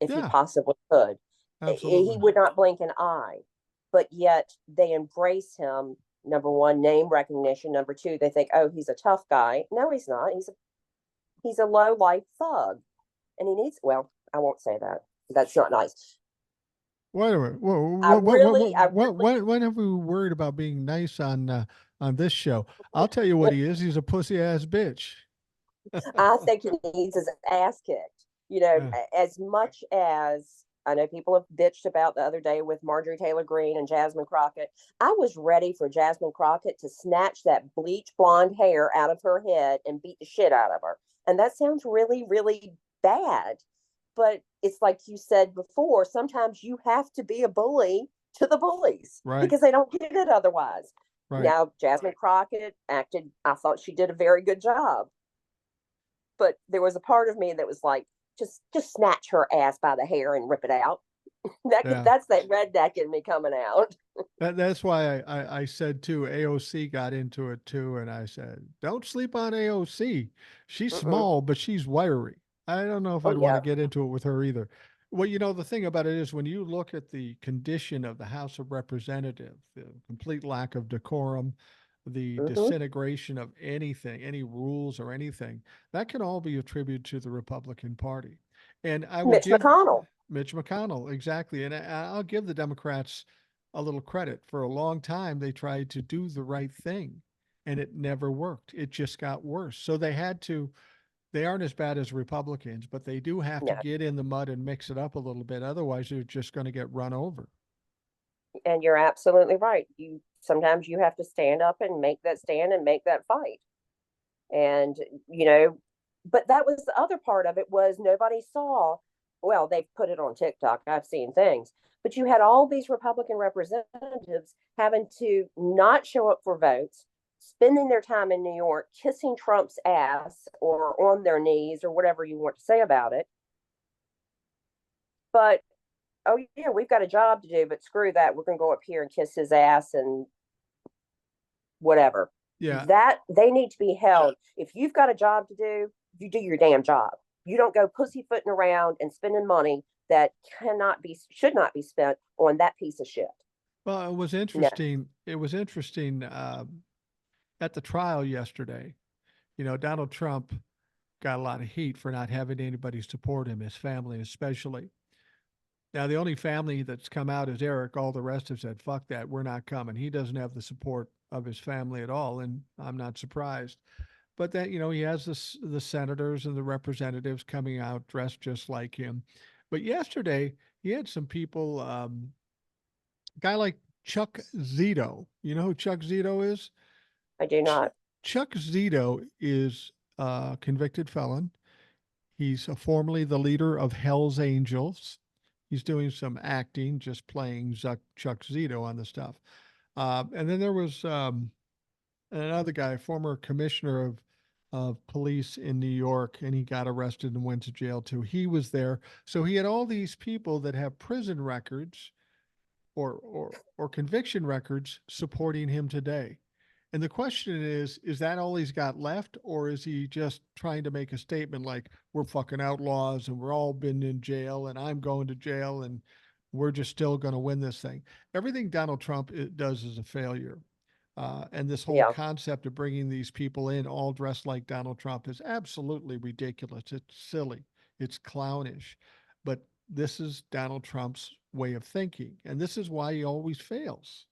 if he Yeah, possibly could. He absolutely. would not blink an eye. But yet they embrace him. Number one, name recognition. Number two, they think, oh, he's a tough guy. No, he's not. He's a low life thug. And he needs, well, I won't say that. That's not nice. Wait a minute. I really, I When have we worried about being nice on this show? I'll tell you what really, he is. He's a pussy ass bitch. I think he needs his ass kicked. Yeah. As much as I know people have bitched about the other day with Marjorie Taylor Greene and Jasmine Crockett, I was ready for Jasmine Crockett to snatch that bleach blonde hair out of her head and beat the shit out of her. And that sounds really, really bad. But it's like you said before, sometimes you have to be a bully to the bullies Right. because they don't get it otherwise. Right. Now, Jasmine Crockett acted, I thought she did a very good job, but there was a part of me that was like, just snatch her ass by the hair and rip it out. Yeah. That's that redneck in me coming out. That's why I said too, AOC got into it too. And I said, don't sleep on AOC. She's Mm-mm. small, but she's wiry. I don't know if Oh I'd want to yeah. get into it with her either. Well, the thing about it is when you look at the condition of the House of Representatives, the complete lack of decorum, the Mm-hmm. disintegration of anything, any rules or anything, that can all be attributed to the Republican Party. And I will Mitch give McConnell. Mitch McConnell, exactly. And I'll give the Democrats a little credit. For a long time, they tried to do the right thing and it never worked. It just got worse. So they aren't as bad as Republicans, but they do have to No, get in the mud and mix it up a little bit. Otherwise, they're just going to get run over. and you're absolutely right. You sometimes you have to stand up and make that stand and make that fight. And you know, but that was the other part of it was nobody saw. Well, they've put it on TikTok. I've seen things, but you had all these Republican representatives having to not show up for votes, spending their time in New York kissing Trump's ass or on their knees or whatever you want to say about it. But oh yeah, we've got a job to do, but screw that. We're going to go up here and kiss his ass and whatever. Yeah. That they need to be held. If you've got a job to do, you do your damn job. You don't go pussyfooting around and spending money that should not be spent on that piece of shit. Well, it was No. interesting. It was interesting at the trial yesterday. You know, Donald Trump got a lot of heat for not having anybody support him, his family especially. Now, the only family that's come out is Eric. All the rest have said, fuck that, we're not coming. He doesn't have the support of his family at all, and I'm not surprised. But that, you know, he has the senators and the representatives coming out dressed just like him. But yesterday, he had some people, a guy like Chuck Zito. You know who Chuck Zito is? I do Ch- not. Chuck Zito is a convicted felon. He's formerly the leader of Hell's Angels. He's doing some acting, just playing Chuck Zito on the stuff. And then there was another guy, former commissioner of police in New York, and he got arrested and went to jail too. He was there. So he had all these people that have prison records or conviction records supporting him today. And the question is that all he's got left, or is he just trying to make a statement like we're fucking outlaws and we're all been in jail and I'm going to jail and we're just still going to win this thing? Everything Donald Trump does is a failure. And this whole Yeah. concept of bringing these people in all dressed like Donald Trump is absolutely ridiculous. It's silly. It's clownish. But this is Donald Trump's way of thinking. And this is why he always fails.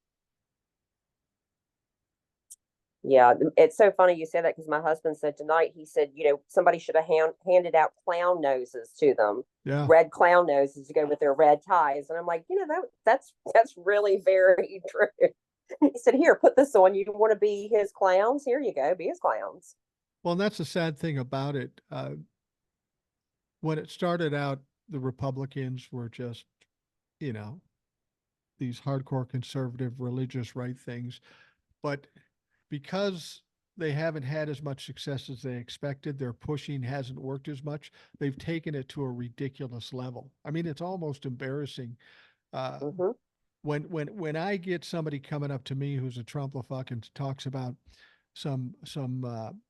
Yeah, it's so funny you say that because my husband said tonight, he said, somebody should have handed out clown noses to them, Yeah. red clown noses to go with their red ties. And I'm like, that's really very true. He said, here, put this on. You want to be his clowns? Here you go, be his clowns. Well, and that's the sad thing about it. When it started out, the Republicans were just, you know, these hardcore conservative religious right things. But because they haven't had as much success as they expected, their pushing hasn't worked as much. They've taken it to a ridiculous level. I mean, it's almost embarrassing. Uh, Mm-hmm. when I get somebody coming up to me who's a Trumplafuck and talks about some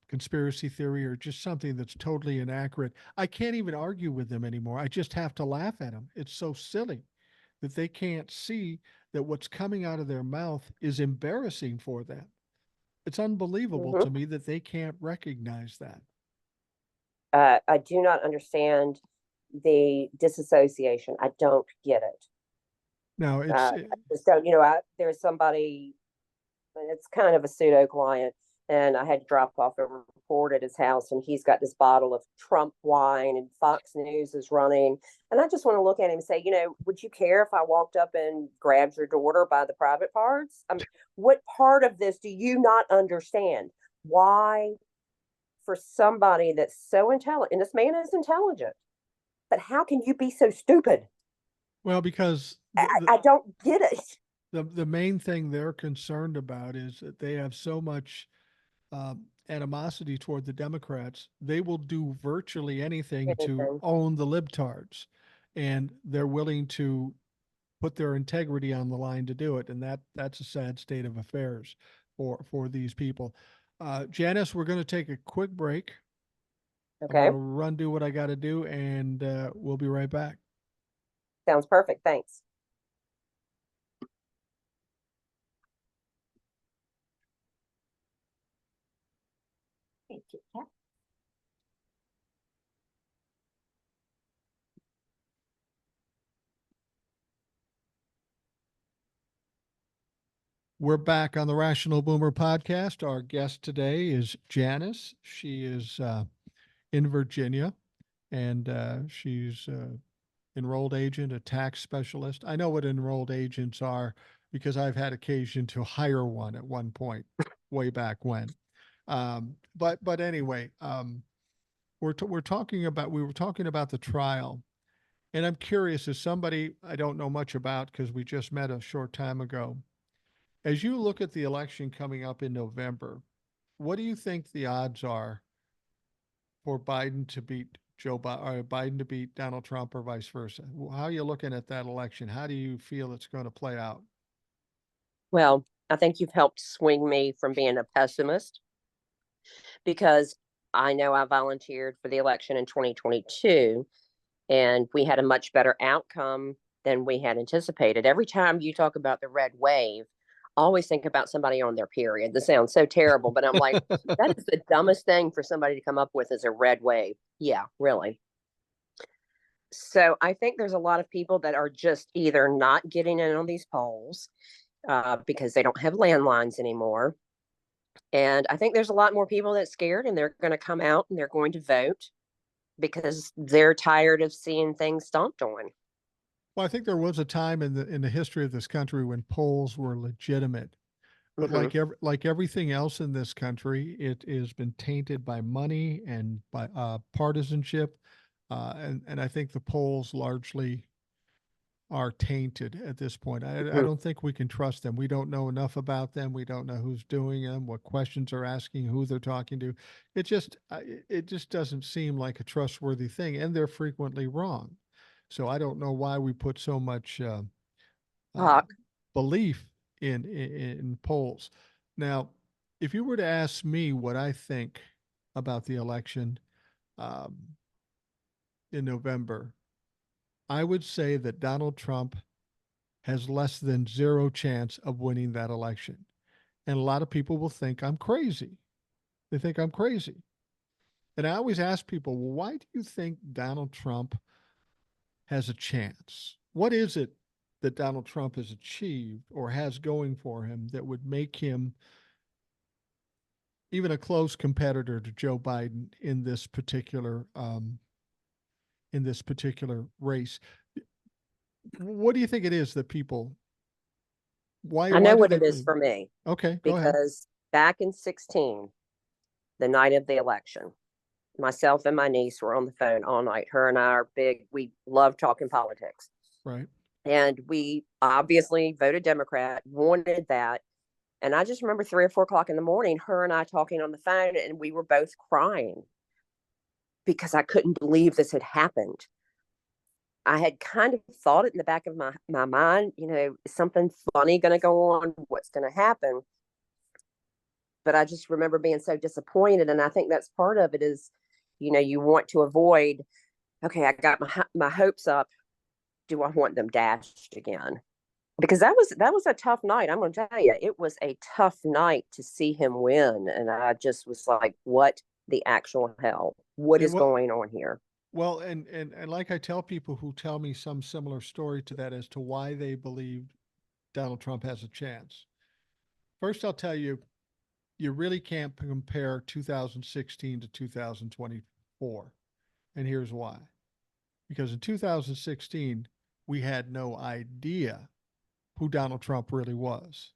conspiracy theory or just something that's totally inaccurate, I can't even argue with them anymore. I just have to laugh at them. It's so silly that they can't see that what's coming out of their mouth is embarrassing for them. It's unbelievable Mm-hmm. to me that they can't recognize that. I do not understand the disassociation. I don't get it. Now it's I just don't, there's somebody, it's kind of a pseudo client, and I had to drop off a report at his house, and he's got this bottle of Trump wine, and Fox News is running. And I just want to look at him and say, would you care if I walked up and grabbed your daughter by the private parts? I mean, what part of this do you not understand? Why, for somebody that's so intelligent, and this man is intelligent, but how can you be so stupid? well because I don't get it. the main thing they're concerned about is that they have so much animosity toward the Democrats. They will do virtually anything to Anything. own the libtards, and they're willing to put their integrity on the line to do it. And that's a sad state of affairs for these people. Janice, we're going to take a quick break. I'm going Okay. to run do what I got to do, and we'll be right back. Sounds perfect. Thanks. We're back on the Rational Boomer podcast. Our guest today is Janice. She is in Virginia, and she's enrolled agent, a tax specialist. I know what enrolled agents are because I've had occasion to hire one at one point, way back when. But anyway, we're talking about we were talking about the trial, and I'm curious, as somebody I don't know much about because we just met a short time ago, as you look at the election coming up in November, what do you think the odds are for Biden to beat Joe Biden, or Biden to beat Donald Trump, or vice versa? How are you looking at that election? How do you feel it's going to play out? Well, I think you've helped swing me from being a pessimist because I know I volunteered for the election in 2022 and we had a much better outcome than we had anticipated. Every time you talk about the red wave, I always think about somebody on their period. This sounds so terrible, but I'm like, that is the dumbest thing for somebody to come up with is a red wave. Yeah, really. So I think there's a lot of people that are just either not getting in on these polls because they don't have landlines anymore. And I think there's a lot more people that's scared and they're going to come out and they're going to vote because they're tired of seeing things stomped on. Well, I think there was a time in the history of this country when polls were legitimate. But Mm-hmm. like everything else in this country, it has been tainted by money and by partisanship, and I think the polls largely are tainted at this point. I Mm-hmm. don't think we can trust them. We don't know enough about them. We don't know who's doing them, what questions are asking, who they're talking to. It just doesn't seem like a trustworthy thing, and they're frequently wrong. So I don't know why we put so much uh, Talk. belief in polls. Now, if you were to ask me what I think about the election um, in November, I would say that Donald Trump has less than zero chance of winning that election. And a lot of people will think I'm crazy. They think I'm crazy. And I always ask people, well, why do you think Donald Trump has a chance? What is it that Donald Trump has achieved or has going for him that would make him even a close competitor to Joe Biden in this particular race? What do you think it is that people I why know do what they it is believe? for me Okay, go ahead. because back in 16, the night of the election, myself and my niece were on the phone all night. Her and I are big, we love talking politics. Right. And we obviously voted Democrat, wanted that. And I just remember 3 or 4 o'clock in the morning, her and I talking on the phone, and we were both crying because I couldn't believe this had happened. I had kind of thought it in the back of my mind, is something funny going to go on? What's going to happen? But I just remember being so disappointed. And I think that's part of it is, you want to avoid, okay, I got my hopes up. Do I want them dashed again? Because that was a tough night. I'm going to tell you, it was a tough night to see him win. And I just was like, what the actual hell? What It is was going on here? well, and like I tell people who tell me some similar story to that as to why they believe Donald Trump has a chance. First, I'll tell you, you really can't compare 2016 to 2024. And here's why. Because in 2016, we had no idea who Donald Trump really was.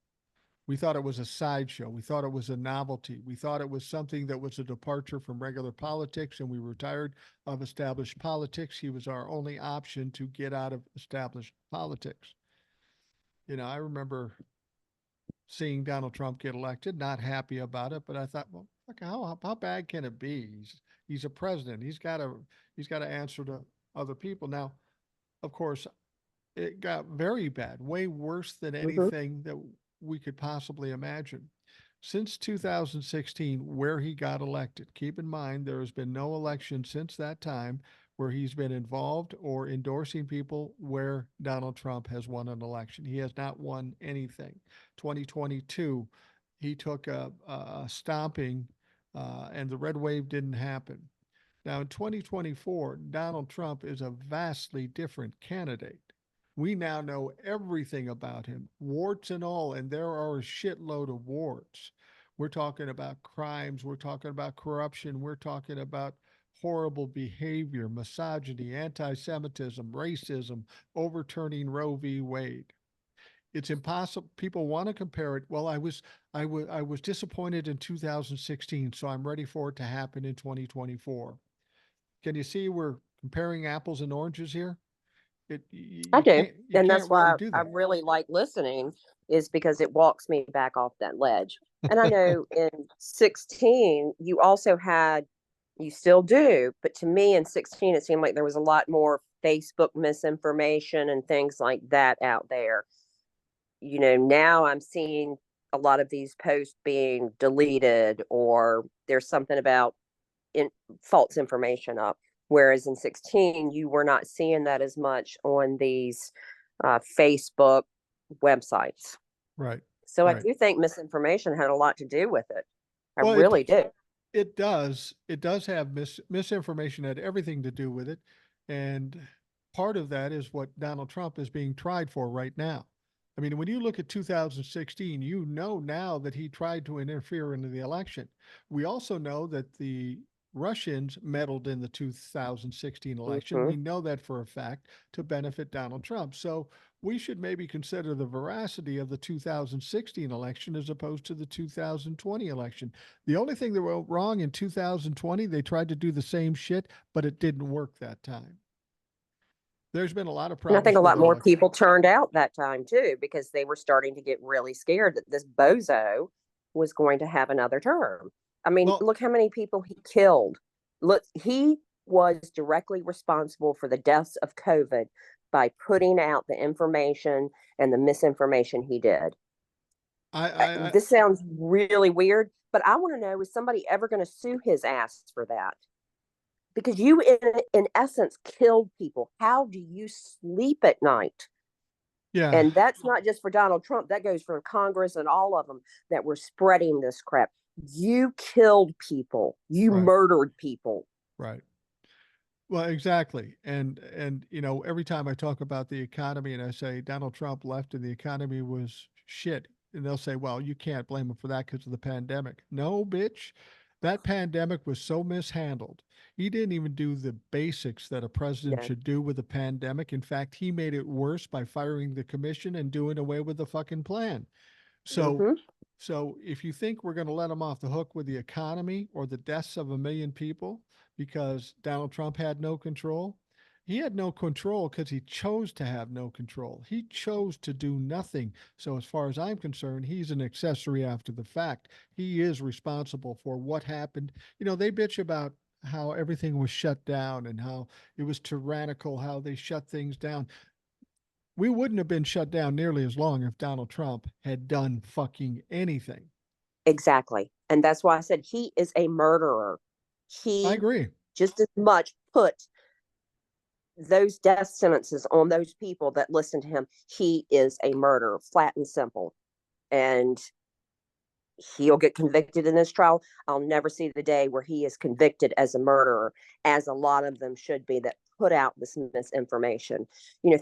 We thought it was a sideshow. We thought it was a novelty. We thought it was something that was a departure from regular politics, and we were tired of established politics. He was our only option to get out of established politics. I remember seeing Donald Trump get elected, not happy about it, but I thought, well, look, how bad can it be? He's a president. He's got to answer to other people. Now, of course, it got very bad, way worse than Mm-hmm. anything that we could possibly imagine. Since 2016, where he got elected, keep in mind there has been no election since that time where he's been involved or endorsing people where Donald Trump has won an election. He has not won anything. 2022, he took a stomping, and the red wave didn't happen. Now, in 2024, Donald Trump is a vastly different candidate. We now know everything about him, warts and all, and there are a shitload of warts. We're talking about crimes, we're talking about corruption, we're talking about horrible behavior, misogyny, anti Semitism, racism, overturning Roe v. Wade. It's impossible. People want to compare it. Well, I was disappointed in 2016, so I'm ready for it to happen in 2024. can you see we're comparing apples and oranges here? I do. You And can't that's really why do I that. really like listening, is because it walks me back off that ledge. And I know in 16, you also had, you still do, but to me in 16, it seemed like there was a lot more Facebook misinformation and things like that out there. Now I'm seeing a lot of these posts being deleted, or there's something about in false information up. Whereas in 16, you were not seeing that as much on these Facebook websites. Right. So I Right. do think misinformation had a lot to do with it. I Well, really do. it does. It does have misinformation had everything to do with it. And part of that is what Donald Trump is being tried for right now. I mean, when you look at 2016, you know now that he tried to interfere into the election. We also know that the Russians meddled in the 2016 election. Hmm. We know that for a fact to benefit Donald Trump. So we should maybe consider the veracity of the 2016 election as opposed to the 2020 election. The only thing that went wrong in 2020, they tried to do the same shit, but it didn't work that time. There's been a lot of And I think problems a with lot the more election. people turned out that time too, because they were starting to get really scared that this bozo was going to have another term. I mean, Well, look how many people he killed. Look, he was directly responsible for the deaths of COVID by putting out the information and the misinformation he did. I This sounds really weird, but I want to know, is somebody ever going to sue his ass for that? Because you, in essence, killed people. How do you sleep at night? yeah, And that's not just for Donald Trump, that goes for Congress and all of them that were spreading this crap. You killed people, you right, murdered people. right. Well, exactly. Every time I talk about the economy and I say Donald Trump left and the economy was shit, and they'll say, well, you can't blame him for that because of the pandemic. No, bitch. That pandemic was so mishandled. He didn't even do the basics that a president No. should do with a pandemic. In fact, he made it worse by firing the commission and doing away with the fucking plan. So Mm-hmm. so if you think we're going to let them off the hook with the economy or the deaths of 1 million people because Donald Trump had no control, he had no control because he chose to have no control. He chose to do nothing. So as far as I'm concerned, he's an accessory after the fact. He is responsible for what happened. They bitch about how everything was shut down and how it was tyrannical, how they shut things down. We wouldn't have been shut down nearly as long if Donald Trump had done fucking anything. Exactly. And that's why I said he is a murderer. I He agree. just as much put those death sentences on those people that listen to him. He is a murderer, flat and simple. And he'll get convicted in this trial. I'll never see the day where he is convicted as a murderer, as a lot of them should be that put out this misinformation.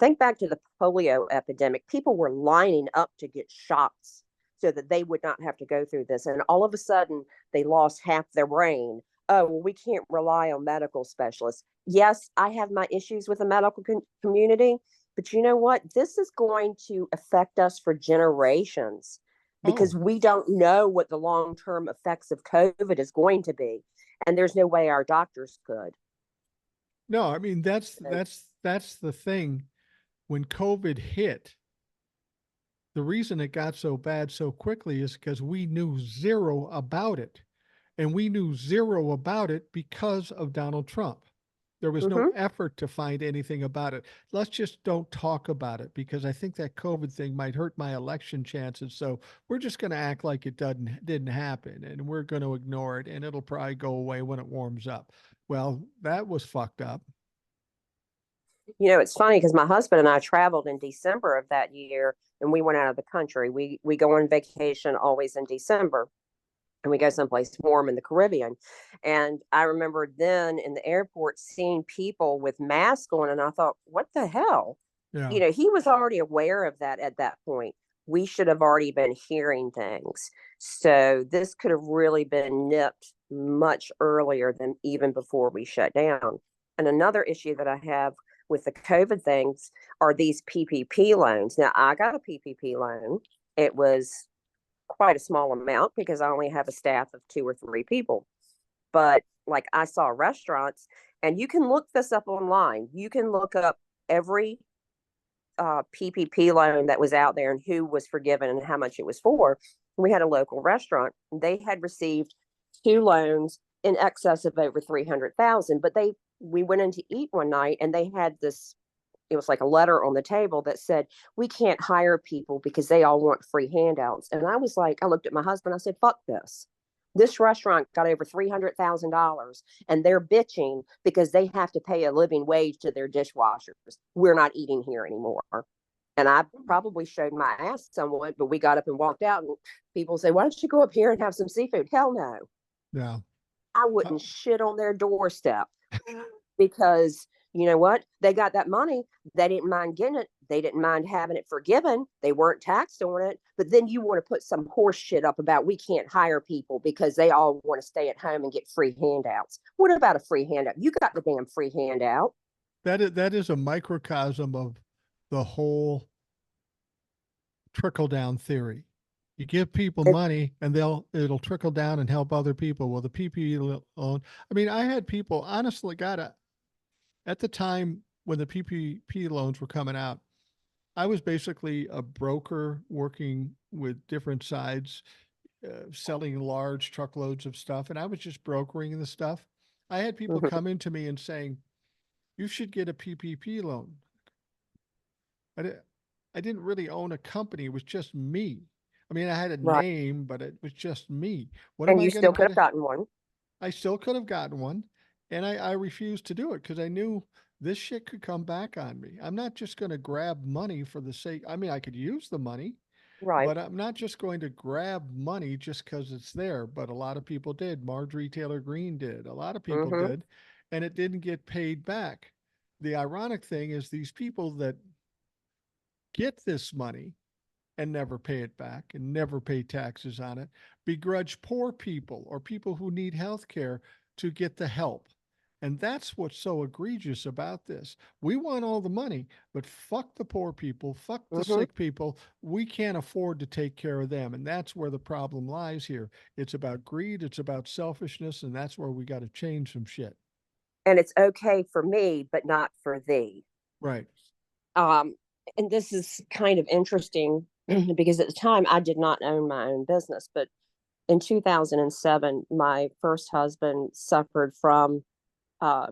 Think back to the polio epidemic. People were lining up to get shots so that they would not have to go through this. And all of a sudden, they lost half their brain. Oh, well, we can't rely on medical specialists. Yes, I have my issues with the medical community, but you know what? This is going to affect us for generations Oh, because we don't know what the long-term effects of COVID is going to be. And there's no way our doctors could. no, I mean So, that's the thing. When COVID hit, the reason it got so bad so quickly is because we knew zero about it. And we knew zero about it because of Donald Trump. There was no mm-hmm. effort to find anything about it. Let's just don't talk about it because I think that COVID thing might hurt my election chances. So we're just going to act like it didn't happen and we're going to ignore it and it'll probably go away when it warms up. Well, that was fucked up. It's funny because my husband and I traveled in December of that year, and we went out of the country. We go on vacation always in December, and we go someplace warm in the Caribbean. And I remember then in the airport seeing people with masks on, and I thought, what the hell? Yeah. He was already aware of that at that point. We should have already been hearing things. So this could have really been nipped much earlier than even before we shut down. And another issue that I have with the COVID things are these PPP loans. Now, I got a PPP loan. It was quite a small amount because I only have a staff of 2 or 3 people. But like I saw restaurants And you can look this up online. You can look up every PPP loan that was out there and who was forgiven and how much it was for. We had a local restaurant. They had received 2 loans in excess of over 300,000. But we went in to eat one night and they had this. It was like a letter on the table that said, we can't hire people because they all want free handouts. And I was like, I looked at my husband. I said, fuck this. This restaurant got over $300,000 and they're bitching because they have to pay a living wage to their dishwashers. We're not eating here anymore. And I probably showed my ass somewhat, but we got up and walked out and people say, why don't you go up here and have some seafood? Hell no. Yeah. I wouldn't shit on their doorstep because you know what? They got that money. They didn't mind getting it. They didn't mind having it forgiven. They weren't taxed on it. But then you want to put some horse shit up about we can't hire people because they all want to stay at home and get free handouts. What about a free handout? You got the damn free handout. That is a microcosm of the whole trickle down theory. You give people money and it'll trickle down and help other people. Well, the PPP loan. I mean, I had people honestly at the time when the PPP loans were coming out, I was basically a broker working with different sides, selling large truckloads of stuff, and I was just brokering the stuff. I had people come into me and saying, "You should get a PPP loan." I didn't really own a company; it was just me. I mean, I had a name, but it was just me. What am And I you going to still could get? have gotten one. I still could have gotten one, and I refused to do it because I knew this shit could come back on me. I'm not just going to grab money for the sake. I mean, I could use the money, Right. but I'm not just going to grab money just because it's there. But a lot of people did. Marjorie Taylor Greene did. A lot of people did, and it didn't get paid back. The ironic thing is these people that get this money and never pay it back and never pay taxes on it, begrudge poor people or people who need health care to get the help. And that's what's so egregious about this. We want all the money, but fuck the poor people, fuck the sick people. We can't afford to take care of them. And that's where the problem lies here. It's about greed, it's about selfishness, and that's where we got to change some shit. And it's okay for me, but not for thee. Right. And this is kind of interesting because at the time I did not own my own business, but in 2007, my first husband suffered from a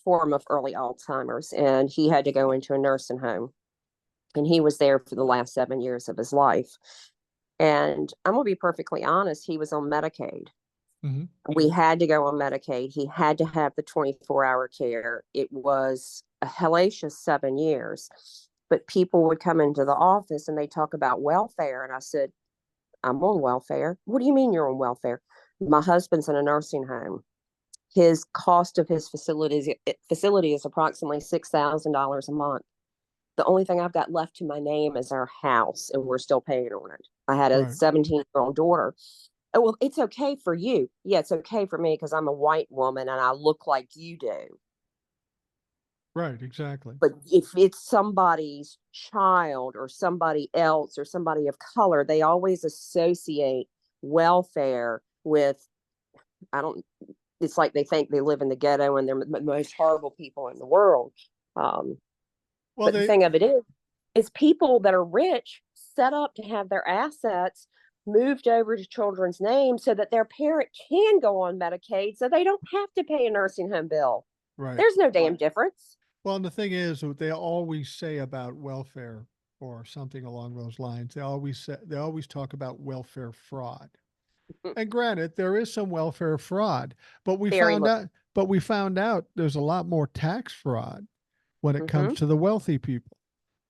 form of early Alzheimer's, and he had to go into a nursing home. And he was there for the last 7 years of his life. And I'm going to be perfectly honest, he was on Medicaid. We had to go on Medicaid. He had to have the 24-hour care. It was a hellacious 7 years. But people would come into the office and they talk about welfare. And I said, I'm on welfare. What do you mean you're on welfare? My husband's in a nursing home. His cost of his facility is approximately $6,000 a month. The only thing I've got left to my name is our house, and we're still paying on it. I had a 17-year-old daughter. Oh, well, it's okay for you. Yeah, it's okay for me because I'm a white woman and I look like you do. Right, exactly. But if it's somebody's child or somebody else or somebody of color, they always associate welfare with, it's like they think they live in the ghetto and they're the most horrible people in the world. But the thing of it is people that are rich set up to have their assets moved over to children's names so that their parent can go on Medicaid so they don't have to pay a nursing home bill. Right. There's no damn difference. Well, and the thing is, what they always say about welfare or something along those lines, they always talk about welfare fraud. And granted, there is some welfare fraud, but we found out there's a lot more tax fraud when it comes to the wealthy people.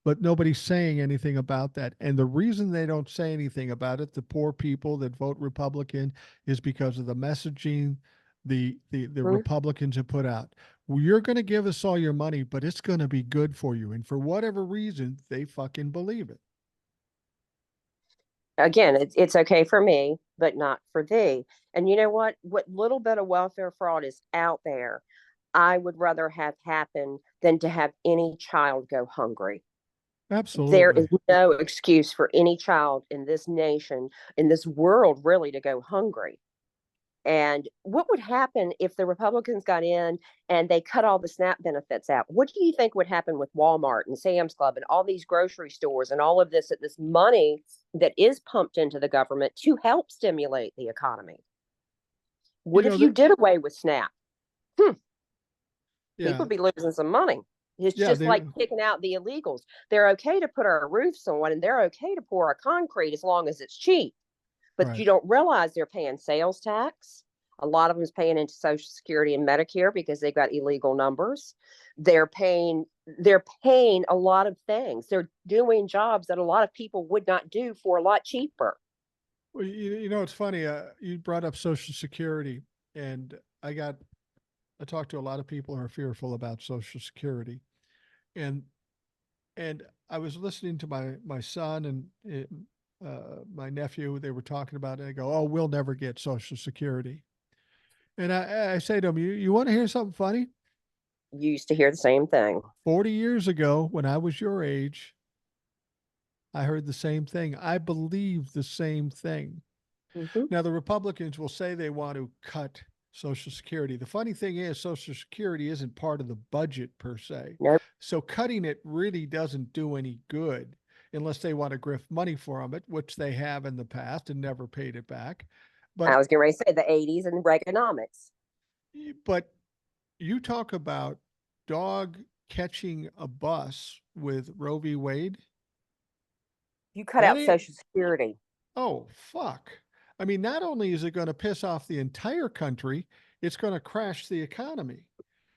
But nobody's saying anything about that. And the reason they don't say anything about it, the poor people that vote Republican, is because of the messaging the Republicans have put out. Well, you're going to give us all your money, but it's going to be good for you. And for whatever reason, they fucking believe it. Again, it's okay for me, but not for thee. And you know what? What little bit of welfare fraud is out there, I would rather have happen than to have any child go hungry. Absolutely. There is no excuse for any child in this nation, in this world, really, to go hungry. And what would happen if the Republicans got in and they cut all the SNAP benefits out? What do you think would happen with Walmart and Sam's Club and all these grocery stores and all of this money that is pumped into the government to help stimulate the economy? You What if know you that, did away with SNAP? Hmm, people yeah, would be losing some money. It's yeah, just they like kicking out the illegals. They're okay to put our roofs on and they're okay to pour our concrete as long as it's cheap. But right. you don't realize they're paying sales tax. A lot of them is paying into Social Security and Medicare because they've got illegal numbers. They're paying a lot of things. They're doing jobs that a lot of people would not do for a lot cheaper. Well, you know, it's funny. You brought up Social Security, and I talked to a lot of people who are fearful about Social Security, and and I was listening to my son and my nephew. They were talking about it. I go, "Oh, we'll never get Social Security." And I say to them, "You want to hear something funny? You used to hear the same thing. 40 years ago, when I was your age, I heard the same thing. I believed the same thing." Mm-hmm. Now, the Republicans will say they want to cut Social Security. The funny thing is, Social Security isn't part of the budget per se. Nope. So cutting it really doesn't do any good unless they want to grift money from it, which they have in the past and never paid it back. I But was getting ready to say the 80s and Reaganomics. but you talk about dog catching a bus with Roe v. Wade. You cut That out ain't Social Security. Oh, fuck. I mean, not only is it going to piss off the entire country, it's going to crash the economy.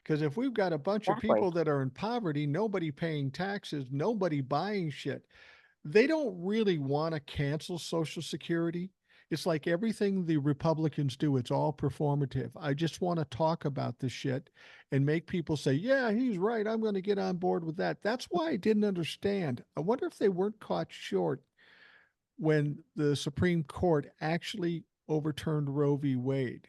Because if we've got a bunch of Exactly. people that are in poverty, nobody paying taxes, nobody buying shit, they don't really want to cancel Social Security. It's like everything the Republicans do, it's all performative. I just want to talk about this shit and make people say, yeah, he's right. I'm going to get on board with that. That's why I didn't understand. I wonder if they weren't caught short when the Supreme Court actually overturned Roe v. Wade,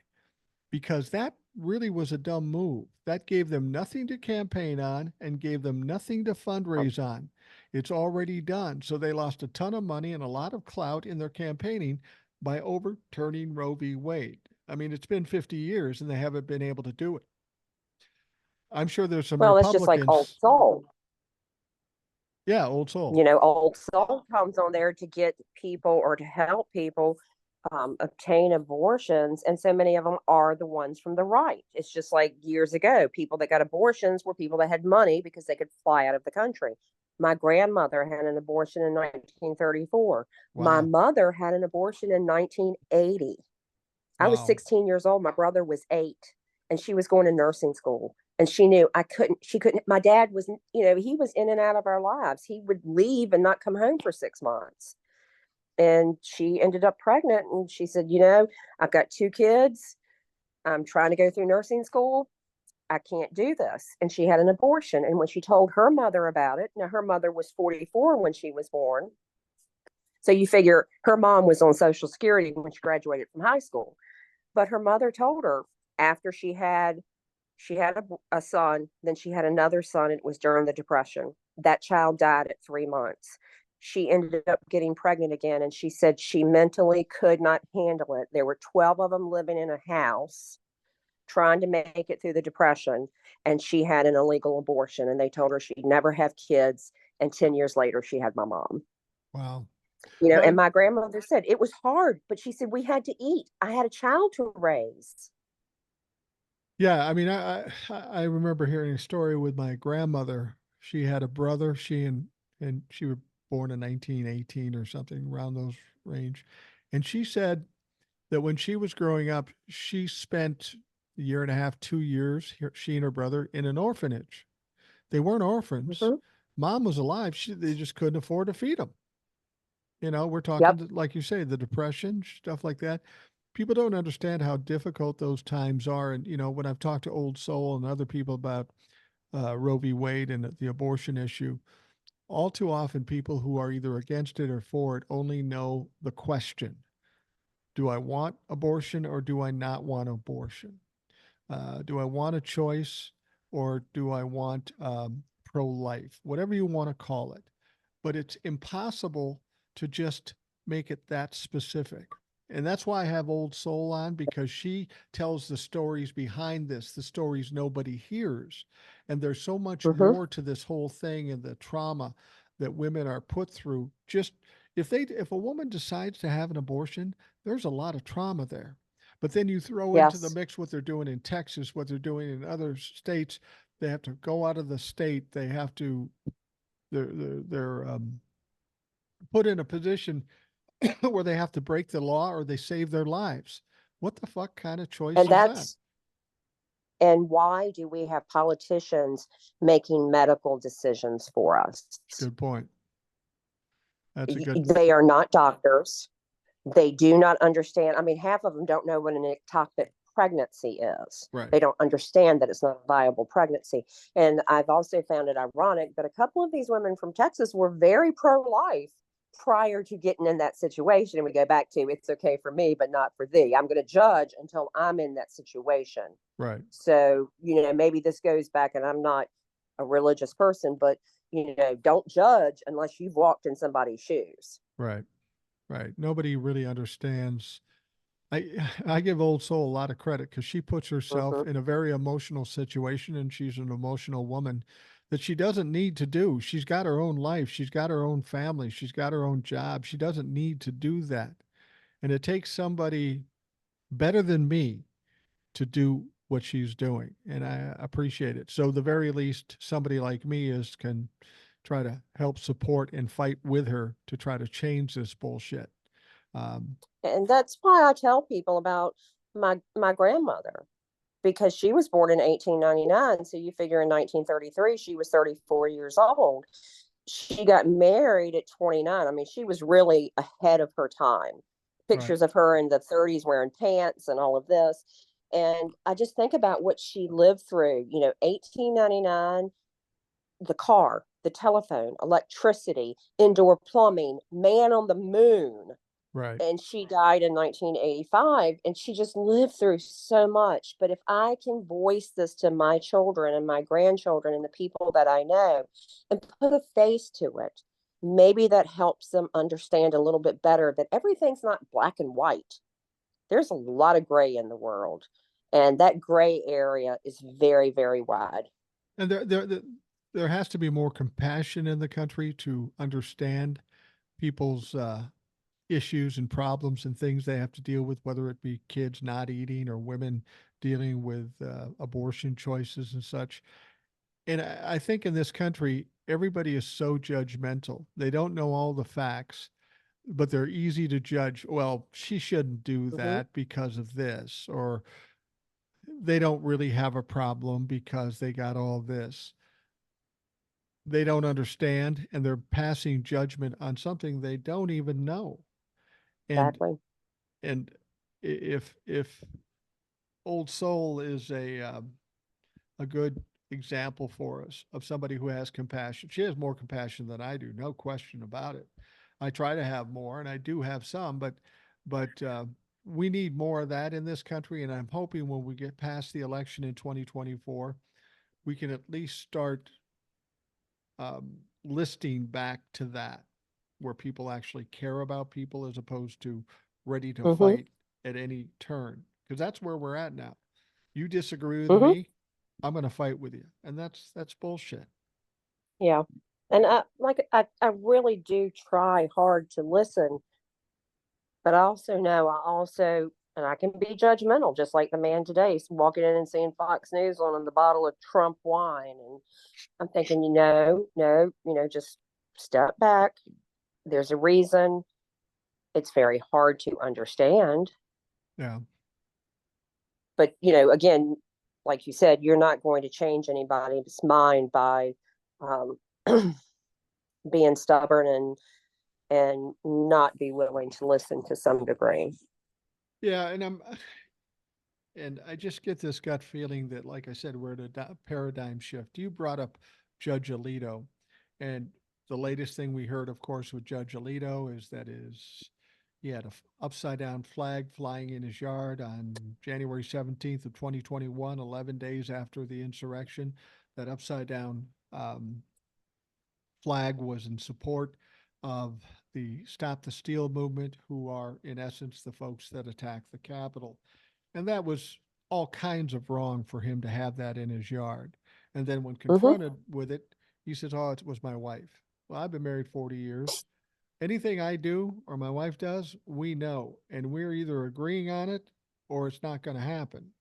because that really was a dumb move. That gave them nothing to campaign on and gave them nothing to fundraise on. It's already done. So they lost a ton of money and a lot of clout in their campaigning by overturning Roe v. Wade. I mean, it's been 50 years and they haven't been able to do it. I'm sure there's some Well, it's just like Old Republicans. Soul. Yeah, old soul. Old Soul comes on there to get people or to help people obtain abortions. And so many of them are the ones from the right. It's just like years ago, people that got abortions were people that had money because they could fly out of the country. My grandmother had an abortion in 1934. My Wow. mother had an abortion in 1980. I was Wow. 16 years old. My brother was 8, and she was going to nursing school. And she knew she couldn't. My dad was, he was in and out of our lives. He would leave and not come home for 6 months. And she ended up pregnant. And she said, I've got 2 kids. I'm trying to go through nursing school. I can't do this. And she had an abortion. And when she told her mother about it, now her mother was 44 when she was born. So you figure her mom was on Social Security when she graduated from high school. But her mother told her after she had a son, then she had another son. It was during the Depression. That child died at 3 months. She ended up getting pregnant again, and she said she mentally could not handle it. There were 12 of them living in a house trying to make it through the Depression, and she had an illegal abortion, and they told her she'd never have kids. And 10 years later, she had my mom. Wow. And Well, my grandmother said it was hard, but she said we had to eat. I had a child to raise. yeah, I mean, I remember hearing a story with my grandmother. She had a brother. And she was born in 1918 or something around those range, and she said that when she was growing up, she spent a year and a half, 2 years, she and her brother, in an orphanage. They weren't orphans. Mm-hmm. Mom was alive. They just couldn't afford to feed them. We're Yep. talking, like you say, the depression, stuff like that. People don't understand how difficult those times are. And, when I've talked to Old Soul and other people about Roe v. Wade and the abortion issue, all too often people who are either against it or for it only know the question: do I want abortion or do I not want abortion? Do I want a choice or do I want pro life? Whatever you want to call it. But it's impossible to just make it that specific. And that's why I have Old Soul on, because she tells the stories behind this, the stories nobody hears. And there's so much Mm-hmm. more to this whole thing and the trauma that women are put through. Just if a woman decides to have an abortion, there's a lot of trauma there. But then you throw into the Yes. mix what they're doing in Texas, what they're doing in other states. They have to go out of the state. They have to they're put in a position where they have to break the law or they save their lives. What the fuck kind of choice And is that? that's and why do we have politicians making medical decisions for us? Good point. That's a good. They are not doctors. They do not understand. I mean, half of them don't know what an ectopic pregnancy is. Right. They don't understand that it's not a viable pregnancy. And I've also found it ironic that a couple of these women from Texas were very pro life prior to getting in that situation. And we go back to it's okay for me, but not for thee. I'm going to judge until I'm in that situation. Right. So, maybe this goes back, and I'm not a religious person, but, don't judge unless you've walked in somebody's shoes. Right. Right. Nobody really understands. I give Old Soul a lot of credit because she puts herself Mm-hmm. in a very emotional situation, and she's an emotional woman that she doesn't need to do. She's got her own life. She's got her own family. She's got her own job. She doesn't need to do that. And it takes somebody better than me to do what she's doing, and I appreciate it. So the very least somebody like me is can try to help support and fight with her to try to change this bullshit. Um, And that's why I tell people about my grandmother, because she was born in 1899. So you figure in 1933 she was 34 years old. She got married at 29. I mean, she was really ahead of her time. right, Pictures of her in the 30s wearing pants and all of this. And I just think about what she lived through, 1899, the car, the telephone, electricity, indoor plumbing, man on the moon. right. And she died in 1985, and she just lived through so much. But if I can voice this to my children and my grandchildren and the people that I know and put a face to it, maybe that helps them understand a little bit better that everything's not black and white. There's a lot of gray in the world, and that gray area is very, very wide. And there has to be more compassion in the country to understand people's issues and problems and things they have to deal with, whether it be kids not eating or women dealing with abortion choices and such. And I think in this country, everybody is so judgmental. They don't know all the facts, but they're easy to judge. Well, she shouldn't do Mm-hmm. that because of this, or they don't really have a problem because they got all this. They don't understand, and they're passing judgment on something they don't even know. And Exactly. and if Old Soul is a good example for us of somebody who has compassion. She has more compassion than I do, no question about it. I try to have more, and I do have some, but we need more of that in this country. And I'm hoping when we get past the election in 2024, we can at least start listing back to that, where people actually care about people as opposed to ready to Mm-hmm. fight at any turn. Because that's where we're at now. You disagree with Mm-hmm. me, I'm going to fight with you, and that's bullshit. Yeah. And I really do try hard to listen, but I also know and I can be judgmental, just like the man today walking in and seeing Fox News on the bottle of Trump wine. And I'm thinking, no, just step back. There's a reason. It's very hard to understand. Yeah. But, again, like you said, you're not going to change anybody's mind by um, being stubborn and not be willing to listen to some degree. Yeah, and I just get this gut feeling that, like I said, we're at a paradigm shift. You brought up Judge Alito, and the latest thing we heard, of course, with Judge Alito is that he had a upside down flag flying in his yard on January 17th of 2021, 11 days after the insurrection. That upside down flag was in support of the Stop the Steal movement, who are in essence the folks that attacked the Capitol. And that was all kinds of wrong for him to have that in his yard. And then when Mm-hmm. confronted with it, he says, "Oh, it was my wife." Well, I've been married 40 years. Anything I do or my wife does, we know, and we're either agreeing on it or it's not going to happen.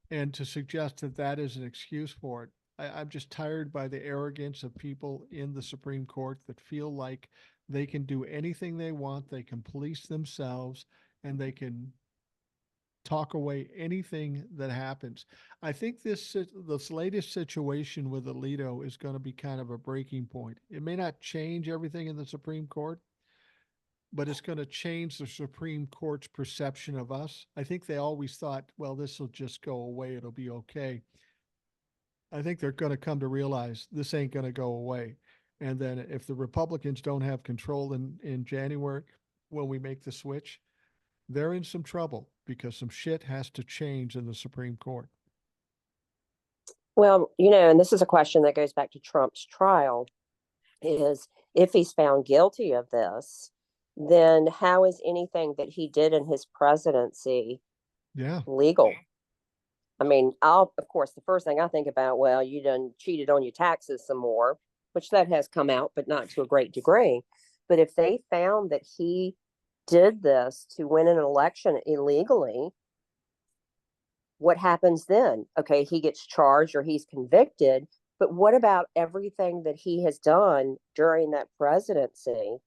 And to suggest that that is an excuse for it, I'm just tired by the arrogance of people in the Supreme Court that feel like they can do anything they want, they can police themselves, and they can talk away anything that happens. I think this latest situation with Alito is going to be kind of a breaking point. It may not change everything in the Supreme Court, but it's going to change the Supreme Court's perception of us. I think they always thought, well, this will just go away, it'll be okay. I think they're going to come to realize this ain't going to go away. And then if the Republicans don't have control in January when we make the switch, they're in some trouble because some shit has to change in the Supreme Court. Well, and this is a question that goes back to Trump's trial, is if he's found guilty of this, then how is anything that he did in his presidency Yeah. legal? I mean, of course, the first thing I think about, well, you done cheated on your taxes some more, which that has come out, but not to a great degree. But if they found that he did this to win an election illegally, what happens then? Okay, he gets charged or he's convicted, but what about everything that he has done during that presidency?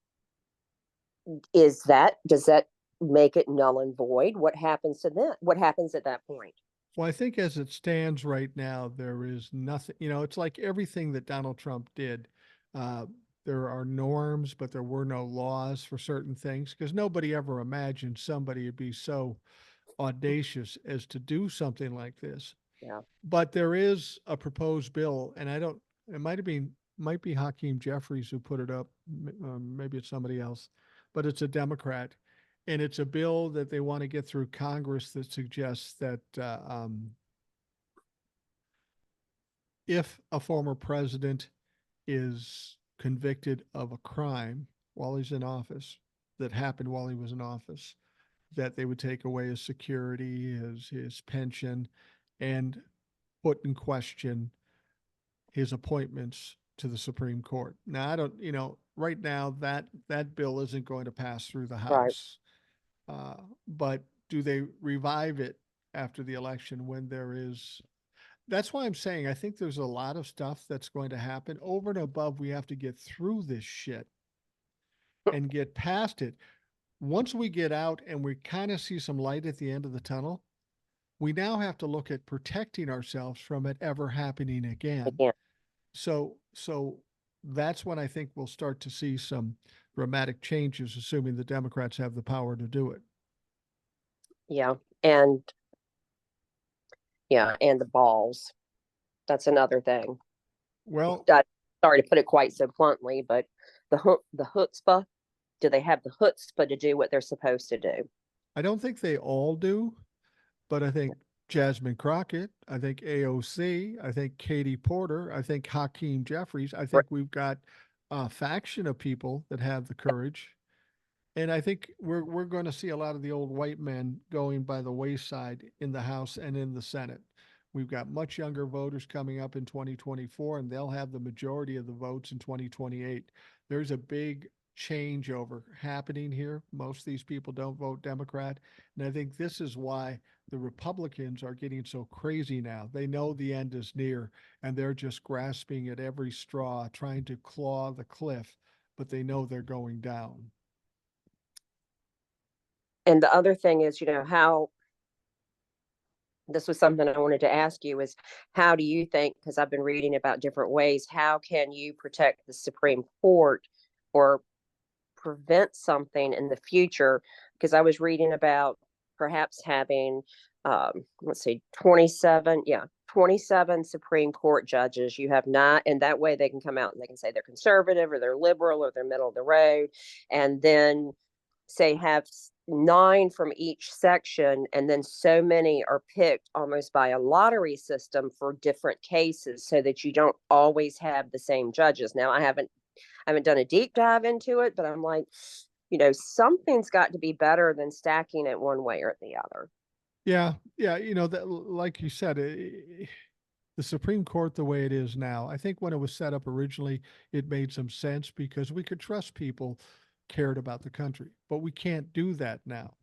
Does that make it null and void? What happens to that? What happens at that point? Well, I think as it stands right now, there is nothing, it's like everything that Donald Trump did. Uh, there are norms, but there were no laws for certain things because nobody ever imagined somebody would be so audacious as to do something like this. Yeah. But there is a proposed bill, and it might be Hakeem Jeffries who put it up. Maybe it's somebody else, but it's a Democrat. And it's a bill that they want to get through Congress that suggests that if a former president is convicted of a crime while he's in office, that happened while he was in office, that they would take away his security, his pension, and put in question his appointments to the Supreme Court. Now, I don't, right now that bill isn't going to pass through the Right. House. But do they revive it after the election when there is? That's why I'm saying I think there's a lot of stuff that's going to happen over and above. We have to get through this shit and get past it. Once we get out and we kind of see some light at the end of the tunnel, we now have to look at protecting ourselves from it ever happening again. Again. So that's when I think we'll start to see some dramatic changes, assuming the Democrats have the power to do it. Yeah. And the balls. That's another thing. Well, Sorry to put it quite so bluntly, but the chutzpah, do they have the chutzpah to do what they're supposed to do? I don't think they all do, but I think Jasmine Crockett, I think AOC, I think Katie Porter, I think Hakeem Jeffries. I think we've got a faction of people that have the courage. And I think we're going to see a lot of the old white men going by the wayside in the House and in the Senate. We've got much younger voters coming up in 2024, and they'll have the majority of the votes in 2028. There's a big changeover happening here. Most of these people don't vote Democrat. And I think this is why the Republicans are getting so crazy now. They know the end is near, and they're just grasping at every straw, trying to claw the cliff, but they know they're going down. And the other thing is, how this was something I wanted to ask you is, how do you think, because I've been reading about different ways, how can you protect the Supreme Court or prevent something in the future? Because I was reading about perhaps having, let's see, 27 Supreme Court judges. You have not, and that way they can come out and they can say they're conservative or they're liberal or they're middle of the road. And then say have 9 from each section, and then so many are picked almost by a lottery system for different cases so that you don't always have the same judges. Now, I haven't I haven't done a deep dive into it, but I'm like, something's got to be better than stacking it one way or the other. Yeah, yeah, that like you said, the Supreme Court the way it is now. I think when it was set up originally, it made some sense because we could trust people cared about the country, but we can't do that now.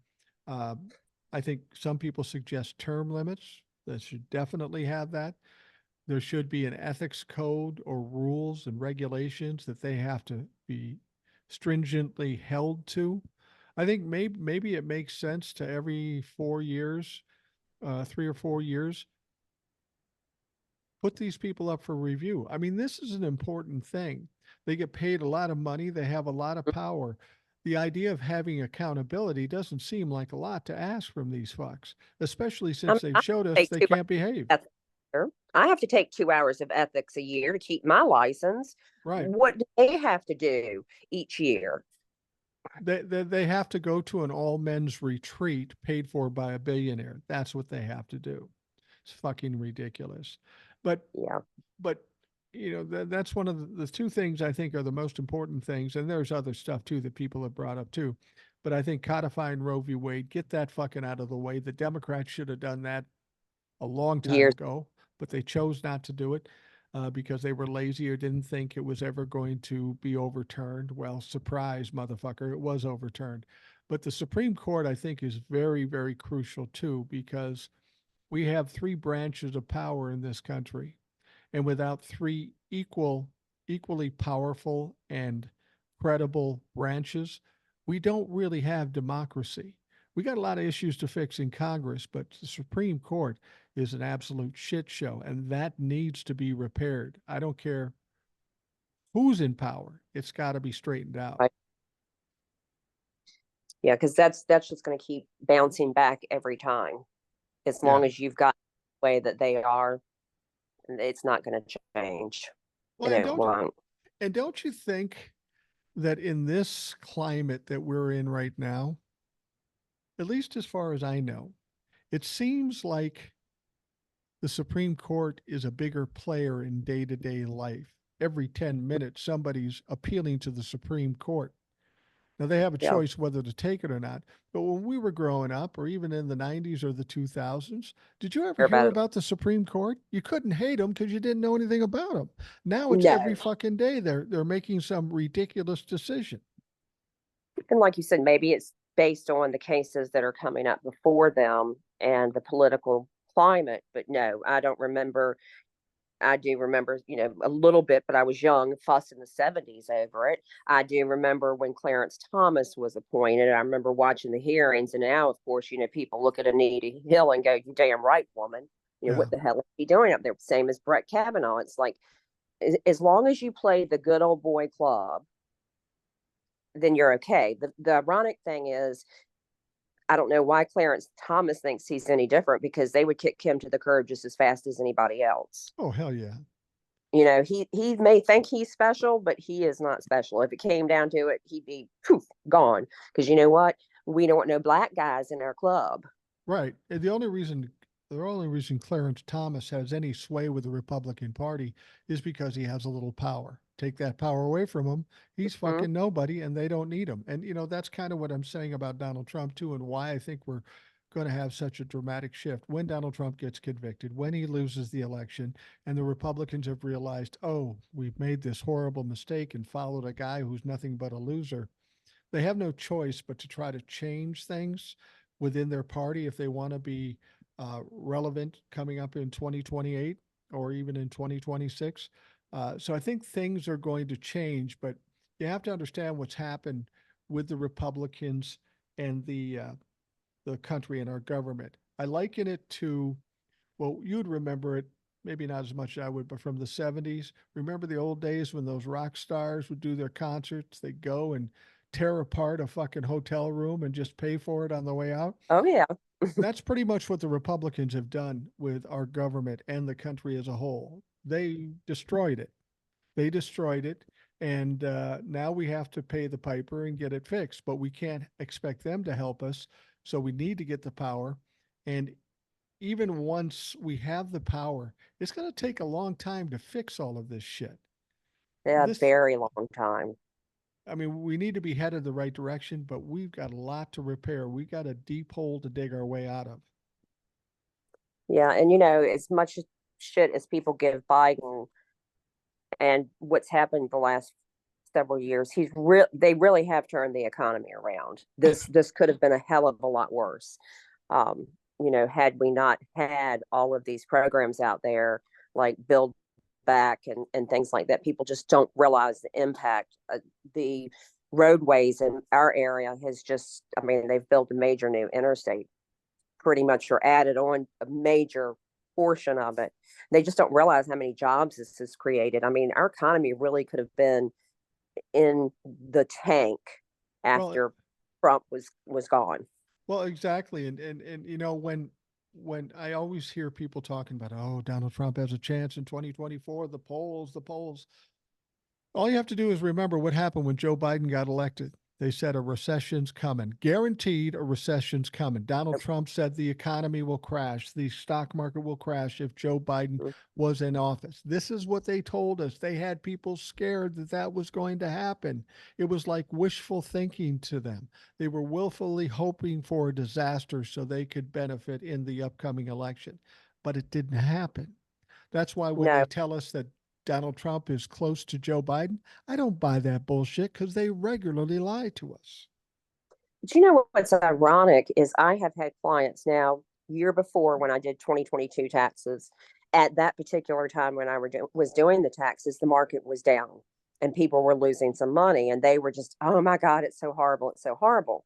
Um, I think some people suggest term limits. That should definitely have that. There should be an ethics code or rules and regulations that they have to be stringently held to. I think maybe it makes sense to every 4 years, 3 or 4 years, put these people up for review. I mean, this is an important thing. They get paid a lot of money, they have a lot of power. The idea of having accountability doesn't seem like a lot to ask from these fucks, especially I since mean, they've I showed us take they two can't behave. ethics a year. I have to take 2 hours of ethics a year to keep my license. Right. What do they have to do each year? They have to go to an all men's retreat paid for by a billionaire. That's what they have to do. It's fucking ridiculous. But Yeah. but that's one of the two things I think are the most important things, and there's other stuff too that people have brought up too. But I think codifying Roe v. Wade, get that fucking out of the way. The Democrats should have done that a long time Years. ago, but they chose not to do it because they were lazy or didn't think it was ever going to be overturned. Well, surprise, motherfucker, it was overturned. But the Supreme Court, I think, is very, very crucial too, because we have three branches of power in this country. And without three equally powerful and credible branches, we don't really have democracy. We got a lot of issues to fix in Congress, but the Supreme Court is an absolute shit show, and that needs to be repaired. I don't care who's in power; it's got to be straightened out. Right. Yeah, because that's just going to keep bouncing back every time. As Yeah. long as you've got the way that they are, it's not going to change, Well, and it won't. and don't you think that in this climate that we're in right now, at least as far as I know, it seems like the Supreme Court is a bigger player in day to day life. Every 10 minutes, somebody's appealing to the Supreme Court. Now, they have a Yeah, choice whether to take it or not. But when we were growing up, or even in the 90s or the 2000s, did you ever hear hear about it. about the Supreme Court? You couldn't hate them because you didn't know anything about them. Now it's every No, fucking day they're making some ridiculous decision. and like you said, maybe it's based on the cases that are coming up before them and the political climate. But no, I don't remember. I do remember, a little bit, but I was young, fuss in the 70s over it. I do remember when Clarence Thomas was appointed. I remember watching the hearings. And now, of course, people look at Anita Hill and go, "You damn right, woman. Yeah. What the hell is he doing up there?" Same as Brett Kavanaugh. It's like, as long as you play the good old boy club, then you're okay. The ironic thing is, I don't know why Clarence Thomas thinks he's any different, because they would kick him to the curb just as fast as anybody else. Oh, hell yeah. He may think he's special, but he is not special. If it came down to it, he'd be poof, gone. Because you know what? We don't want no black guys in our club. Right. And the only reason Clarence Thomas has any sway with the Republican Party is because he has a little power. Take that power away from him, he's Hmm. fucking nobody, and they don't need him. And that's kind of what I'm saying about Donald Trump too, and why I think we're going to have such a dramatic shift when Donald Trump gets convicted, when he loses the election, and the Republicans have realized, oh, we've made this horrible mistake and followed a guy who's nothing but a loser. They have no choice but to try to change things within their party if they want to be relevant coming up in 2028 or even in 2026. So I think things are going to change, but you have to understand what's happened with the Republicans and the country and our government. I liken it to, well, you'd remember it, maybe not as much as I would, but from the 70s. Remember the old days when those rock stars would do their concerts? They'd go and tear apart a fucking hotel room and just pay for it on the way out. Oh yeah. That's pretty much what the Republicans have done with our government and the country as a whole. They destroyed it. They destroyed it. And now we have to pay the piper and get it fixed, but we can't expect them to help us. So we need to get the power. And even once we have the power, it's going to take a long time to fix all of this shit. A this, very long time. I mean, we need to be headed the right direction, but we've got a lot to repair. We got a deep hole to dig our way out of. Yeah, and as much shit as people give Biden and what's happened the last several years, they really have turned the economy around. This could have been a hell of a lot worse. Um, had we not had all of these programs out there like Build Back and things like that, people just don't realize the impact. The roadways in our area has just, I mean, they've built a major new interstate pretty much, or added on a major portion of it. They just don't realize how many jobs this has created. I mean, our economy really could have been in the tank Well, after Trump was gone. well, exactly. And when I always hear people talking about, oh, Donald Trump has a chance in 2024, the polls. All you have to do is remember what happened when Joe Biden got elected. They said a recession's coming, guaranteed a recession's coming. Donald Trump said the economy will crash, the stock market will crash if Joe Biden was in office. This is what they told us. They had people scared that that was going to happen. It was like wishful thinking to them. They were willfully hoping for a disaster so they could benefit in the upcoming election. But it didn't happen. That's why when No, they tell us that Donald Trump is close to Joe Biden, I don't buy that bullshit because they regularly lie to us. but you know what's ironic is I have had clients now, year before when I did 2022 taxes. At that particular time when I was doing the taxes, the market was down and people were losing some money, and they were just, oh my God, it's so horrible. It's so horrible.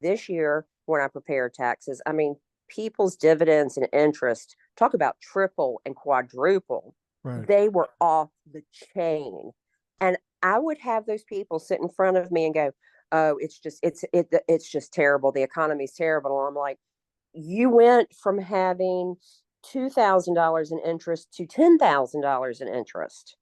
This year, when I prepared taxes, I mean, people's dividends and interest, talk about triple and quadruple. Right. They were off the chain. And I would have those people sit in front of me and go, oh, it's just terrible. The economy's terrible. And I'm like, you went from having $2,000 in interest to $10,000 in interest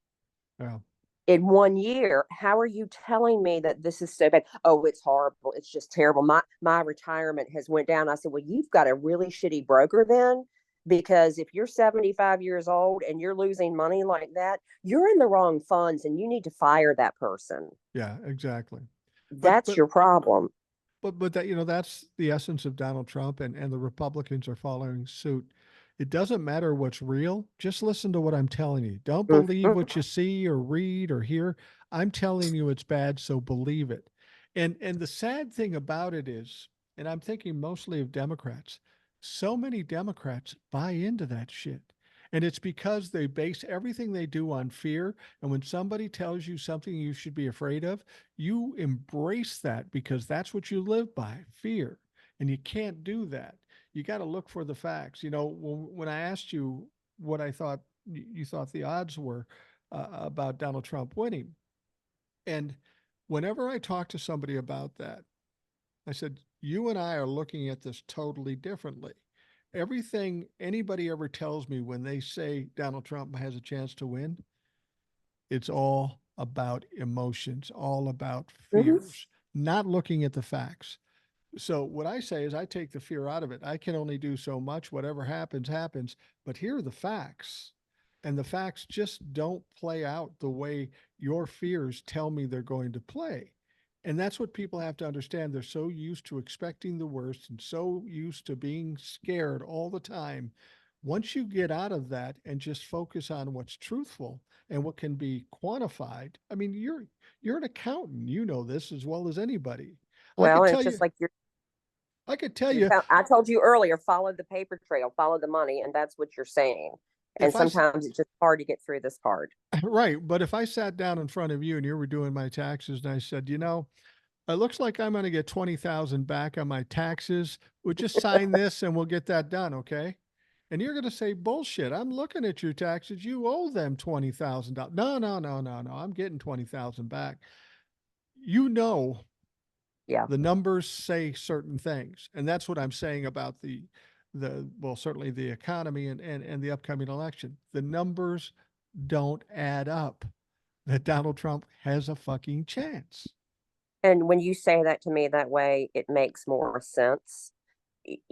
Yeah. in 1 year. How are you telling me that this is so bad? Oh, it's horrible. It's just terrible. My retirement has went down. I said, well, you've got a really shitty broker then, because if you're 75 years old and you're losing money like that, you're in the wrong funds and you need to fire that person. Yeah, exactly. But That's but your problem. but that that's the essence of Donald Trump, and the Republicans are following suit. It doesn't matter what's real. Just listen to what I'm telling you. Don't believe Mm-hmm. what you see or read or hear. I'm telling you it's bad, so believe it. And the sad thing about it is, and I'm thinking mostly of Democrats, so many Democrats buy into that shit. And it's because they base everything they do on fear. And when somebody tells you something you should be afraid of, you embrace that because that's what you live by, fear. And you can't do that. You got to look for the facts. When I asked you what I thought you thought the odds were about Donald Trump winning, and whenever I talk to somebody about that, I said, you and I are looking at this totally differently. Everything anybody ever tells me when they say Donald Trump has a chance to win, it's all about emotions, all about Mm-hmm. fears, not looking at the facts. So what I say is I take the fear out of it. I can only do so much. Whatever happens, happens. But here are the facts. And the facts just don't play out the way your fears tell me they're going to play. And that's what people have to understand. They're so used to expecting the worst and so used to being scared all the time. Once you get out of that and just focus on what's truthful and what can be quantified, I mean, you're an accountant. You know this as well as anybody. I Well, could and tell it's you, just like I could tell you I told you earlier, follow the paper trail, follow the money, and that's what you're saying. And if I, sometimes it's just hard to get through this part. right, but if I sat down in front of you and you were doing my taxes and I said, it looks like I'm going to get 20,000 back on my taxes. We'll just sign this and we'll get that done, okay? And you're going to say, bullshit. I'm looking at your taxes. You owe them $20,000. No, no, no, no, no. I'm getting 20,000 back. You know Yeah. the numbers say certain things, and that's what I'm saying about certainly the economy and the upcoming election. The numbers don't add up that Donald Trump has a fucking chance. And when you say that to me that way, it makes more sense,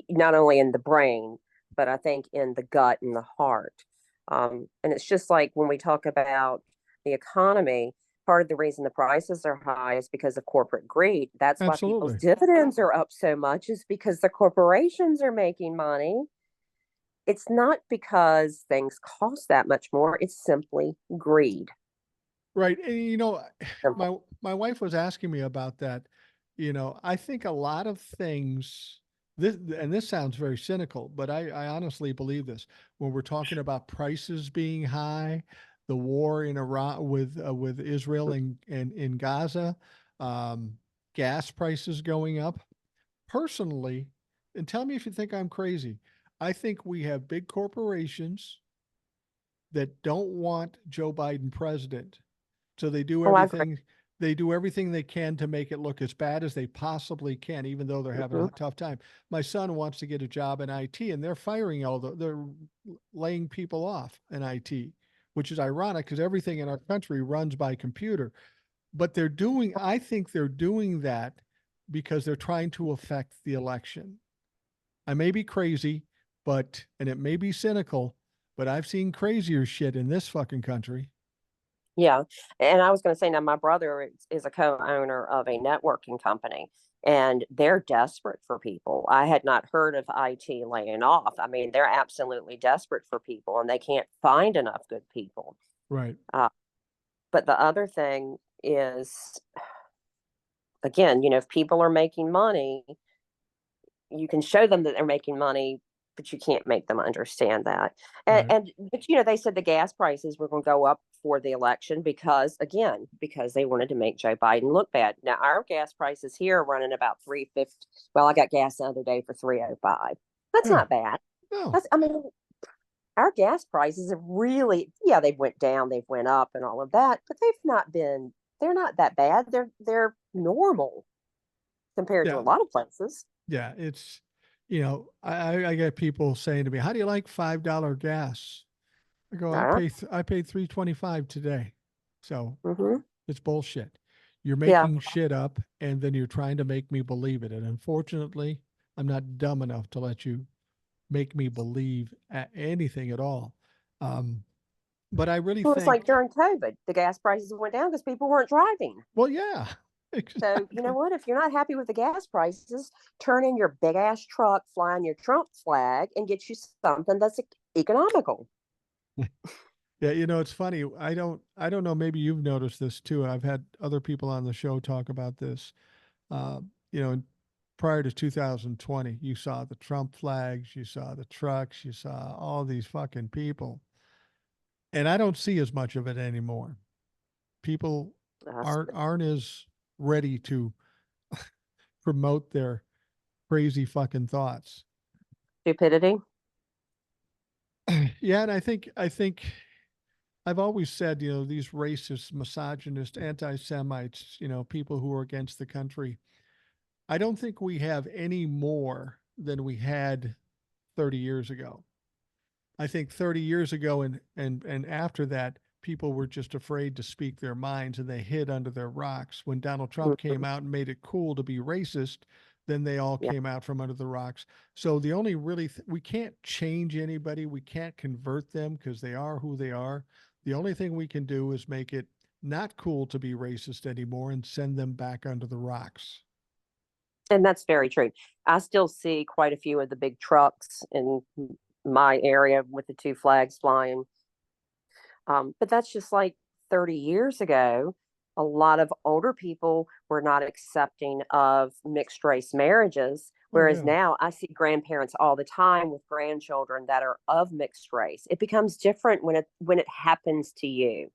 not only in the brain, but I think in the gut and the heart. And it's just like when we talk about the economy, part of the reason the prices are high is because of corporate greed. That's why people's Absolutely. dividends are up so much, is because the corporations are making money. It's not because things cost that much more. It's simply greed. Right. And Simple. my wife was asking me about that. I think a lot of things this sounds very cynical, but I honestly believe this. When we're talking about prices being high, the war in Iraq with Israel and in Gaza, um, gas prices going up. Personally, and tell me if you think I'm crazy. I think we have big corporations that don't want Joe Biden president. So Oh, I agree. they do everything they can to make it look as bad as they possibly can, even though they're having a Hmm. tough time. My son wants to get a job in IT, and they're firing they're laying people off in IT, which is ironic because everything in our country runs by computer. But I think they're doing that because they're trying to affect the election. I may be crazy, and it may be cynical, but I've seen crazier shit in this fucking country. Yeah. And I was going to say, now my brother is a co-owner of a networking company, and they're desperate for people. I had not heard of IT laying off. I mean, they're absolutely desperate for people, and they can't find enough good people. Right. Uh, but the other thing is, again, if people are making money, you can show them that they're making money, but you can't make them understand that. Right. But they said the gas prices were going to go up for the election because, again, because they wanted to make Joe Biden look bad. Now our gas prices here are running about 350. Well, I got gas the other day for 305. That's Yeah. not bad. No. That's I mean, our gas prices have really, yeah, they've went down, they've went up and all of that, but they're not that bad. They're normal compared to a Yeah. lot of places. Yeah. I get people saying to me, "How do you like $5 gas?" I go, Uh, I paid 325 today." So mm-hmm. it's bullshit. You're Yeah. making shit up and then you're trying to make me believe it. And unfortunately, I'm not dumb enough to let you make me believe anything at all. Um, but I really Well, it's think, like during COVID, the gas prices went down because people weren't driving. well, yeah, So, you know exactly. what? If you're not happy with the gas prices, turn in your big ass truck, fly in your Trump flag, and get you something that's economical. Yeah, it's funny. I don't know. Maybe you've noticed this too. I've had other people on the show talk about this. Uh, you know, prior to 2020, you saw the Trump flags, you saw the trucks, you saw all these fucking people, and I don't see as much of it anymore. People That's aren't as ready to promote their crazy fucking thoughts. stupidity. Yeah, and I think I've always said, these racist, misogynist, anti-Semites, people who are against the country. I don't think we have any more than we had 30 years ago. I think 30 years ago and after that, people were just afraid to speak their minds and they hid under their rocks. When Donald Trump came Mhm. out and made it cool to be racist, then they all Yeah. came out from under the rocks. So the only really we can't change anybody, we can't convert them because they are who they are. The only thing we can do is make it not cool to be racist anymore and send them back under the rocks. And that's very true. I still see quite a few of the big trucks in my area with the two flags flying. But that's just like 30 years ago. A lot of older people were not accepting of mixed race marriages. Oh Whereas yeah. now I see grandparents all the time with grandchildren that are of mixed race. It becomes different when it happens to you,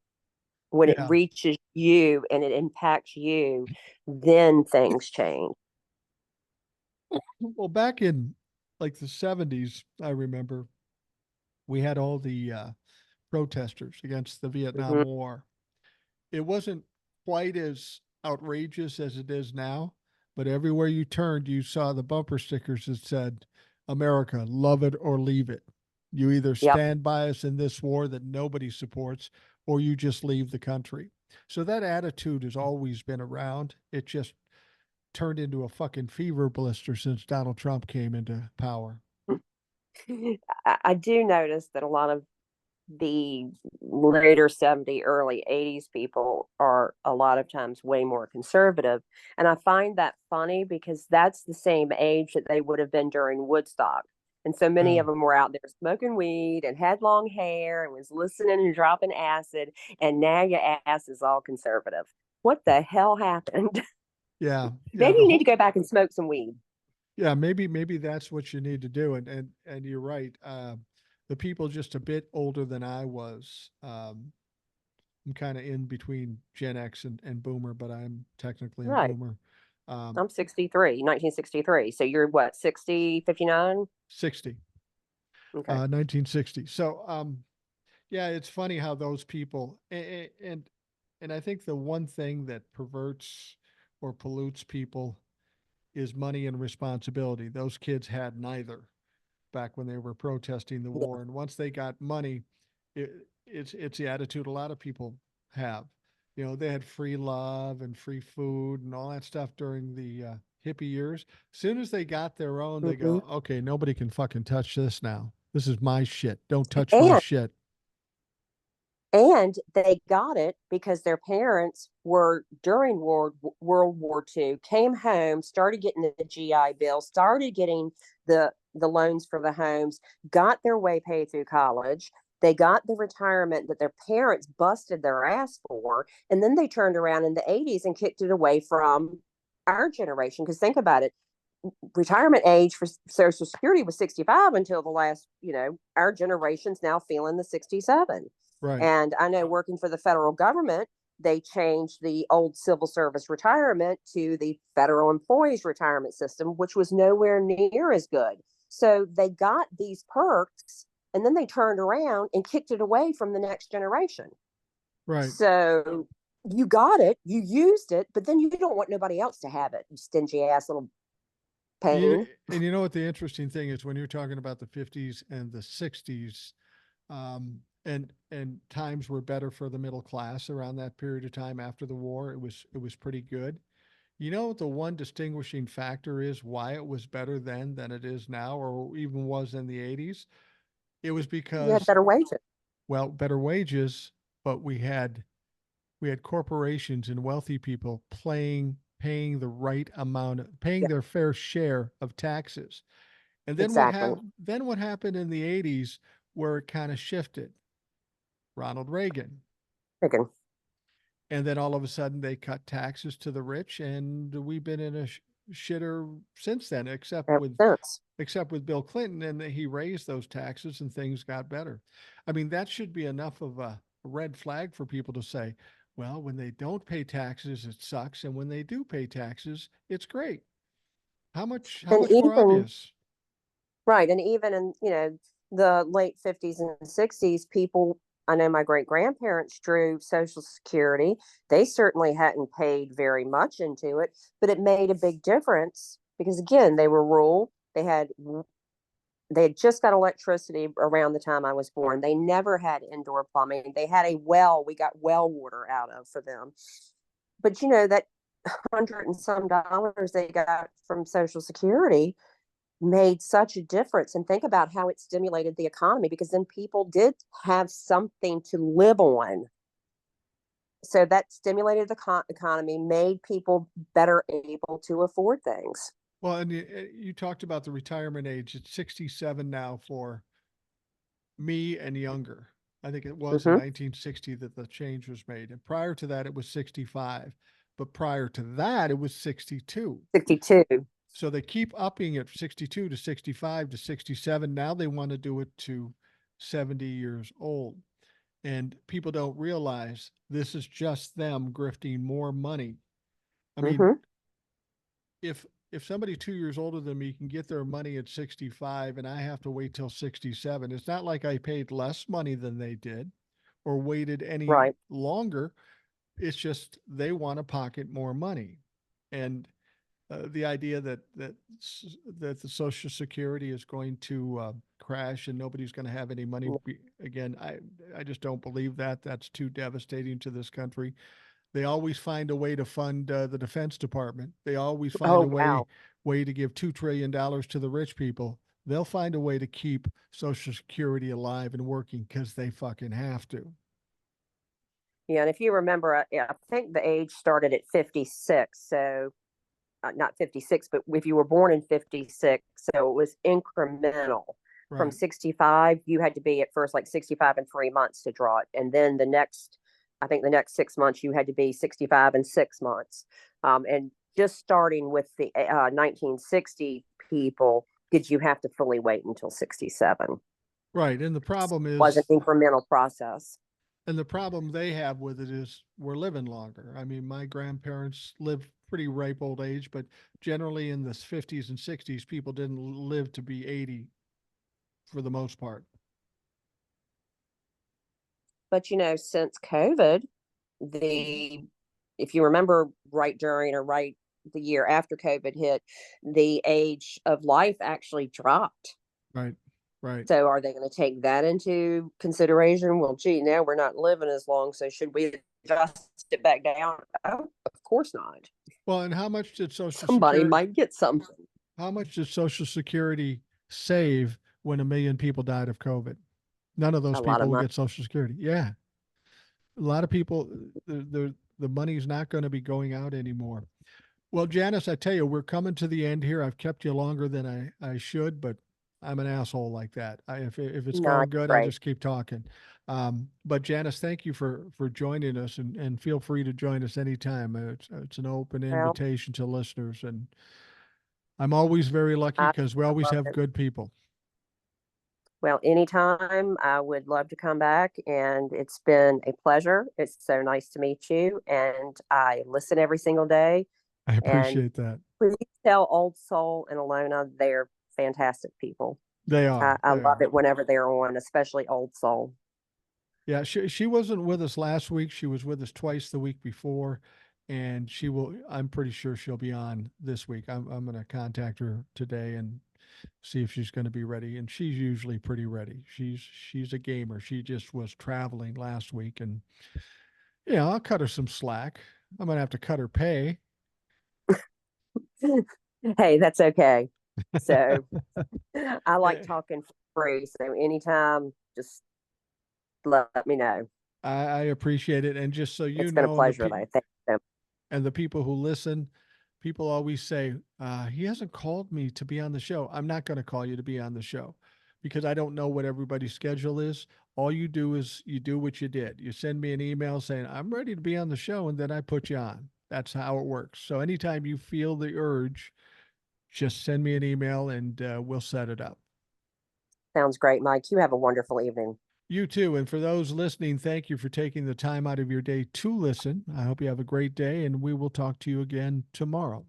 when it Yeah. reaches you and it impacts you, then things change. Well, back in like the 70s, I remember we had all the protesters against the Vietnam Hmm. War. It wasn't quite as outrageous as it is now, but everywhere you turned, you saw the bumper stickers that said, America, love it or leave it. You either Yep. stand by us in this war that nobody supports, or you just leave the country. So that attitude has always been around. It just turned into a fucking fever blister since Donald Trump came into power. I do notice that a lot of the later 70s, early 80s people are a lot of times way more conservative. And I find that funny because that's the same age that they would have been during Woodstock. And so many Yeah. of them were out there smoking weed and had long hair and was listening and dropping acid. And now your ass is all conservative. What the hell happened? Yeah. Yeah. Maybe The you need to whole, go back and smoke some weed. yeah, maybe that's what you need to do. And you're right. The people just a bit older than I was, I'm kind of in between Gen X and Boomer, but I'm technically a Right. Boomer. I'm 63, 1963. So you're what, 60, 59? 60, Okay. 1960. So, yeah, it's funny how those people, and I think the one thing that perverts or pollutes people is money and responsibility. Those kids had neither back when they were protesting the Yeah. war. And once they got money, it's the attitude a lot of people have. You know, they had free love and free food and all that stuff during the hippie years. As soon as they got their own, they Hmm. go, okay, nobody can fucking touch this now. This is my shit. Don't touch my And shit. and they got it because their parents were during World War II, came home, started getting the GI Bill, started getting the loans for the homes, got their way paid through college. They got the retirement that their parents busted their ass for, and then they turned around in the 80s and kicked it away from our generation. Because think about it, retirement age for Social Security was 65 until the last, our generation's now feeling the 67. Right. And I know working for the federal government, they changed the old civil service retirement to the federal employees retirement system, which was nowhere near as good. So they got these perks and then they turned around and kicked it away from the next generation. Right. So you got it, you used it, but then you don't want nobody else to have it, you stingy ass little And you, pain. and you know what the interesting thing is when you're talking about the 50s and the 60s, and times were better for the middle class around that period of time after the war. It was pretty good. You know what the one distinguishing factor is why it was better then than it is now, or even was in the 80s? It was You had because, better wages. well, better wages, but we had corporations and wealthy people paying the right amount, paying Yeah, their fair share of taxes. And then exactly. what happened in the 80s where it kind of shifted? Ronald Reagan. Freaking And then all of a sudden they cut taxes to the rich, and we've been in a shitter since then, except ever with since. except with Bill Clinton, and he raised those taxes and things got better. I mean, that should be enough of a red flag for people to say, well, when they don't pay taxes, it sucks, and when they do pay taxes, it's great. How And much more even obvious? right, and even in, the late 50s and 60s, people, I know my great grandparents drew Social Security. They certainly hadn't paid very much into it, but it made a big difference because again, they were rural. They had just got electricity around the time I was born. They never had indoor plumbing. They had a well we got well water out of for them. But that hundred and some dollars they got from Social Security made such a difference. And think about how it stimulated the economy because then people did have something to live on. So that stimulated the economy, made people better able to afford things. Well, and you talked about the retirement age. It's 67 now for me and younger. I think it was in Mm-hmm. 1960 that the change was made. And prior to that, it was 65. But prior to that, it was 62. 62. So they keep upping it 62 to 65 to 67. Now they want to do it to 70 years old. And people don't realize this is just them grifting more money. I mean, Mm-hmm. if somebody 2 years older than me can get their money at 65 and I have to wait till 67, it's not like I paid less money than they did or waited any Right. longer. It's just they want to pocket more money. And the idea that the Social Security is going to crash and nobody's going to have any money again, I just don't believe that. That's too devastating to this country. They always find a way to fund the Defense Department. They always find Oh a wow. way to give $2 trillion to the rich people. They'll find a way to keep Social Security alive and working because they fucking have to. Yeah, and if you remember, I think the age started at 56. So not 56, but if you were born in 56, so it was incremental. From Right. 65, you had to be at first like 65 and 3 months to draw it. And then I think the next 6 months, you had to be 65 and 6 months. And just starting with the 1960 people, did you have to fully wait until 67? Right. And the problem It was an is, incremental process. and the problem they have with it is we're living longer. I mean, my grandparents lived pretty ripe old age, but generally in the 50s and 60s, people didn't live to be 80 for the most part. But since COVID, the if you remember, right during or right the year after COVID hit, the age of life actually dropped. Right. Right. So are they going to take that into consideration? Well, gee, now we're not living as long, so should we adjust it back down? Oh, of course not. Well, and Somebody might get something. How much did Social Security save when 1 million people died of COVID? None of those A lot people of will money. get Social Security. Yeah. A lot of people, the money's not going to be going out anymore. Well, Janice, I tell you, we're coming to the end here. I've kept you longer than I should, but I'm an asshole like that. If it's No, going good, I'll great. just keep talking. But Janice, thank you for joining us, and feel free to join us anytime. It's an open Well, invitation to listeners, and I'm always very lucky I, because we I always love have it. good people. Well, anytime I would love to come back, and it's been a pleasure. It's so nice to meet you, and I listen every single day. I And appreciate that. please tell Old Soul and Alona they're fantastic people. They I, are. I They love are. it whenever they're on, especially Old Soul. Yeah, she wasn't with us last week. She was with us twice the week before, and she will. I'm pretty sure she'll be on this week. I'm going to contact her today and see if she's going to be ready. And she's usually pretty ready. She's a gamer. She just was traveling last week, and yeah, I'll cut her some slack. I'm going to have to cut her pay. Hey, that's okay. So I like Eh, talking free. So anytime, just let me know. I appreciate it, and just so you It's been a know, and pleasure, though. Thank you. the people who listen, people always say, he hasn't called me to be on the show. I'm not going to call you to be on the show because I don't know what everybody's schedule is. All you do is you do what you did. You send me an email saying, I'm ready to be on the show, and then I put you on. That's how it works. So anytime you feel the urge, just send me an email and we'll set it up. Sounds great, Mike. You have a wonderful evening. You too. And for those listening, thank you for taking the time out of your day to listen. I hope you have a great day, and we will talk to you again tomorrow.